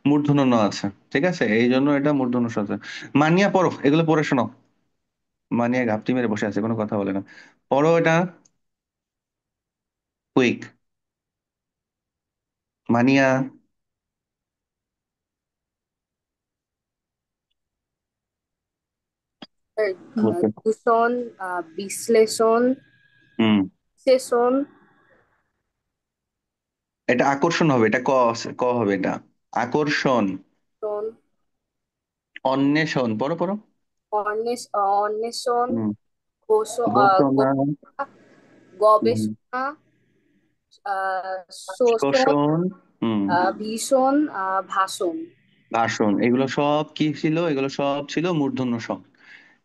মূর্ধন্য ন আছে, ঠিক আছে, এই জন্য এটা মূর্ধন্য স আছে। মানিয়া পড়ো, এগুলো পড়ে শোনাও। মানিয়া ঘাপটি মেরে বসে আছে, কোনো কথা বলে না। পড়ো এটা, কুইক। মানিয়া। বলছে। দূষণ, বিশ্লেষণ, হুম, সেশন, এটা আকর্ষণ হবে, এটা ক ক হবে এটা। আকর্ষণ। শোন, অন্বেষণ, পড়ো পড়ো। অন্বেষণ, হুম, ঘোষণা। ঘোষণা, হুম, গবেষণা, শোষণ, শোষণ। হুম, ভীষণ, ভাষণ। ভাষণ, এগুলো সব কি ছিল? এগুলো সব ছিল মূর্ধন্য ষ।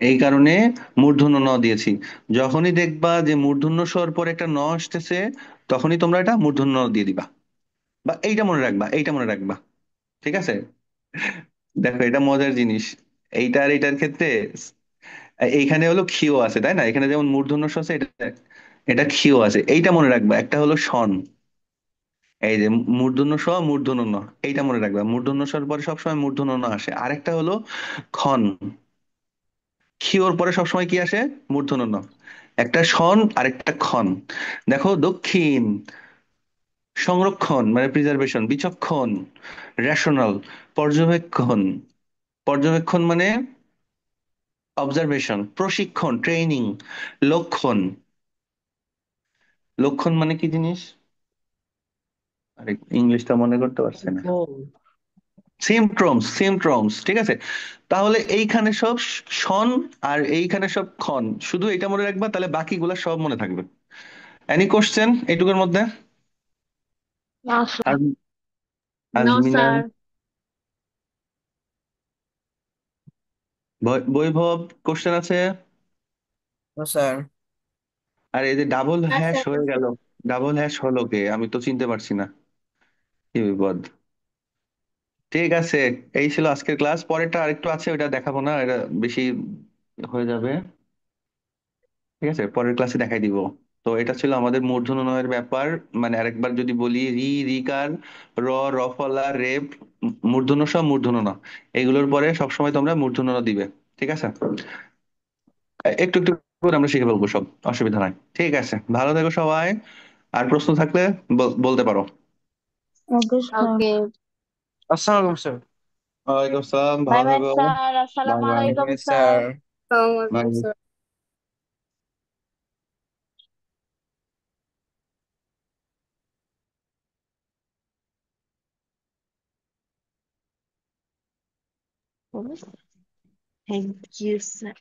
এই কারণে মূর্ধন্য ন দিয়েছি। যখনই দেখবা যে মূর্ধন্য স্বর পরে একটা ন আসতেছে, তখনই তোমরা এটা মূর্ধন্য ন দিয়ে দিবা। বা এইটা মনে রাখবা, এইটা মনে রাখবা, ঠিক আছে। দেখো, এটা মজার জিনিস। এইটার এইটার ক্ষেত্রে এইখানে হলো ক্ষিয় আছে, তাই না? এখানে যেমন মূর্ধন্য ষ আছে, এটা এটা ক্ষিয় আছে। এইটা মনে রাখবা, একটা হলো শন। এই যে মূর্ধন্য স, মূর্ধন্য ন, এইটা মনে রাখবা। মূর্ধন্য স্বর পরে সবসময় মূর্ধন্য ন আসে। আরেকটা হলো খন। ক্ষিয়র পরে সবসময় কি আসে? মূর্ধন্য ন। একটা শন আর একটা খন। দেখো, দক্ষিণ, সংরক্ষণ মানে প্রিজার্ভেশন, বিচক্ষণ, রেশনাল, পর্যবেক্ষণ, পর্যবেক্ষণ মানে অবজারভেশন, প্রশিক্ষণ, ট্রেনিং, লক্ষণ। লক্ষণ মানে কি জিনিস? আরে, ইংলিশটা মনে করতে পারছে না। গোল। সিমট্রমস, সিমট্রমস, ঠিক আছে। তাহলে এইখানে সব শন, আর এইখানে সব খন। শুধু এটা মনে রাখবা, তাহলে বাকিগুলা সব মনে থাকবে। এনি কোশ্চেন এইটুকুর মধ্যে? না স্যার। আজ- নো আজমিনা, স্যার। বৈভব, কোশ্চেন আছে? ও স্যার। আর এই যে ডাবল হ্যাঁ হ্যাশ স্যার। হয়ে গেল, ডাবল হ্যাশ হলো কে? আমি তো চিনতে পারছি না, কি বিপদ। ঠিক আছে, এই ছিল আজকের ক্লাস। পরেরটা আরেকটু আছে, ওটা দেখাবো না, এটা বেশি হয়ে যাবে। ঠিক আছে, পরের ক্লাসে দেখাই দিব। তো এটা ছিল আমাদের মূর্ধন্য ণ এর ব্যাপার। মানে আরেকবার যদি বলি, রি, রিকার, র, রফলা, রেপ, মূর্ধন্য ষ, মূর্ধন্য ণ, এগুলোর পরে সবসময় তোমরা মূর্ধন্য ণ দিবে, ঠিক আছে। একটু একটু করে আমরা শিখে ফেলবো সব, অসুবিধা নাই। ঠিক আছে, ভালো থেকো সবাই। আর প্রশ্ন থাকলে বলতে পারো। Okay sir. ওকে। আসসালামু আলাইকুম স্যার। ওয়ালাইকুম আসসালাম, বাই ভালো বাই থেকো। স্যার, বাই আসসালামু বাই। আলাইকুম স্যার। স্যার। আসসালামু আলাইকুম bye. Sir. Thank you sir.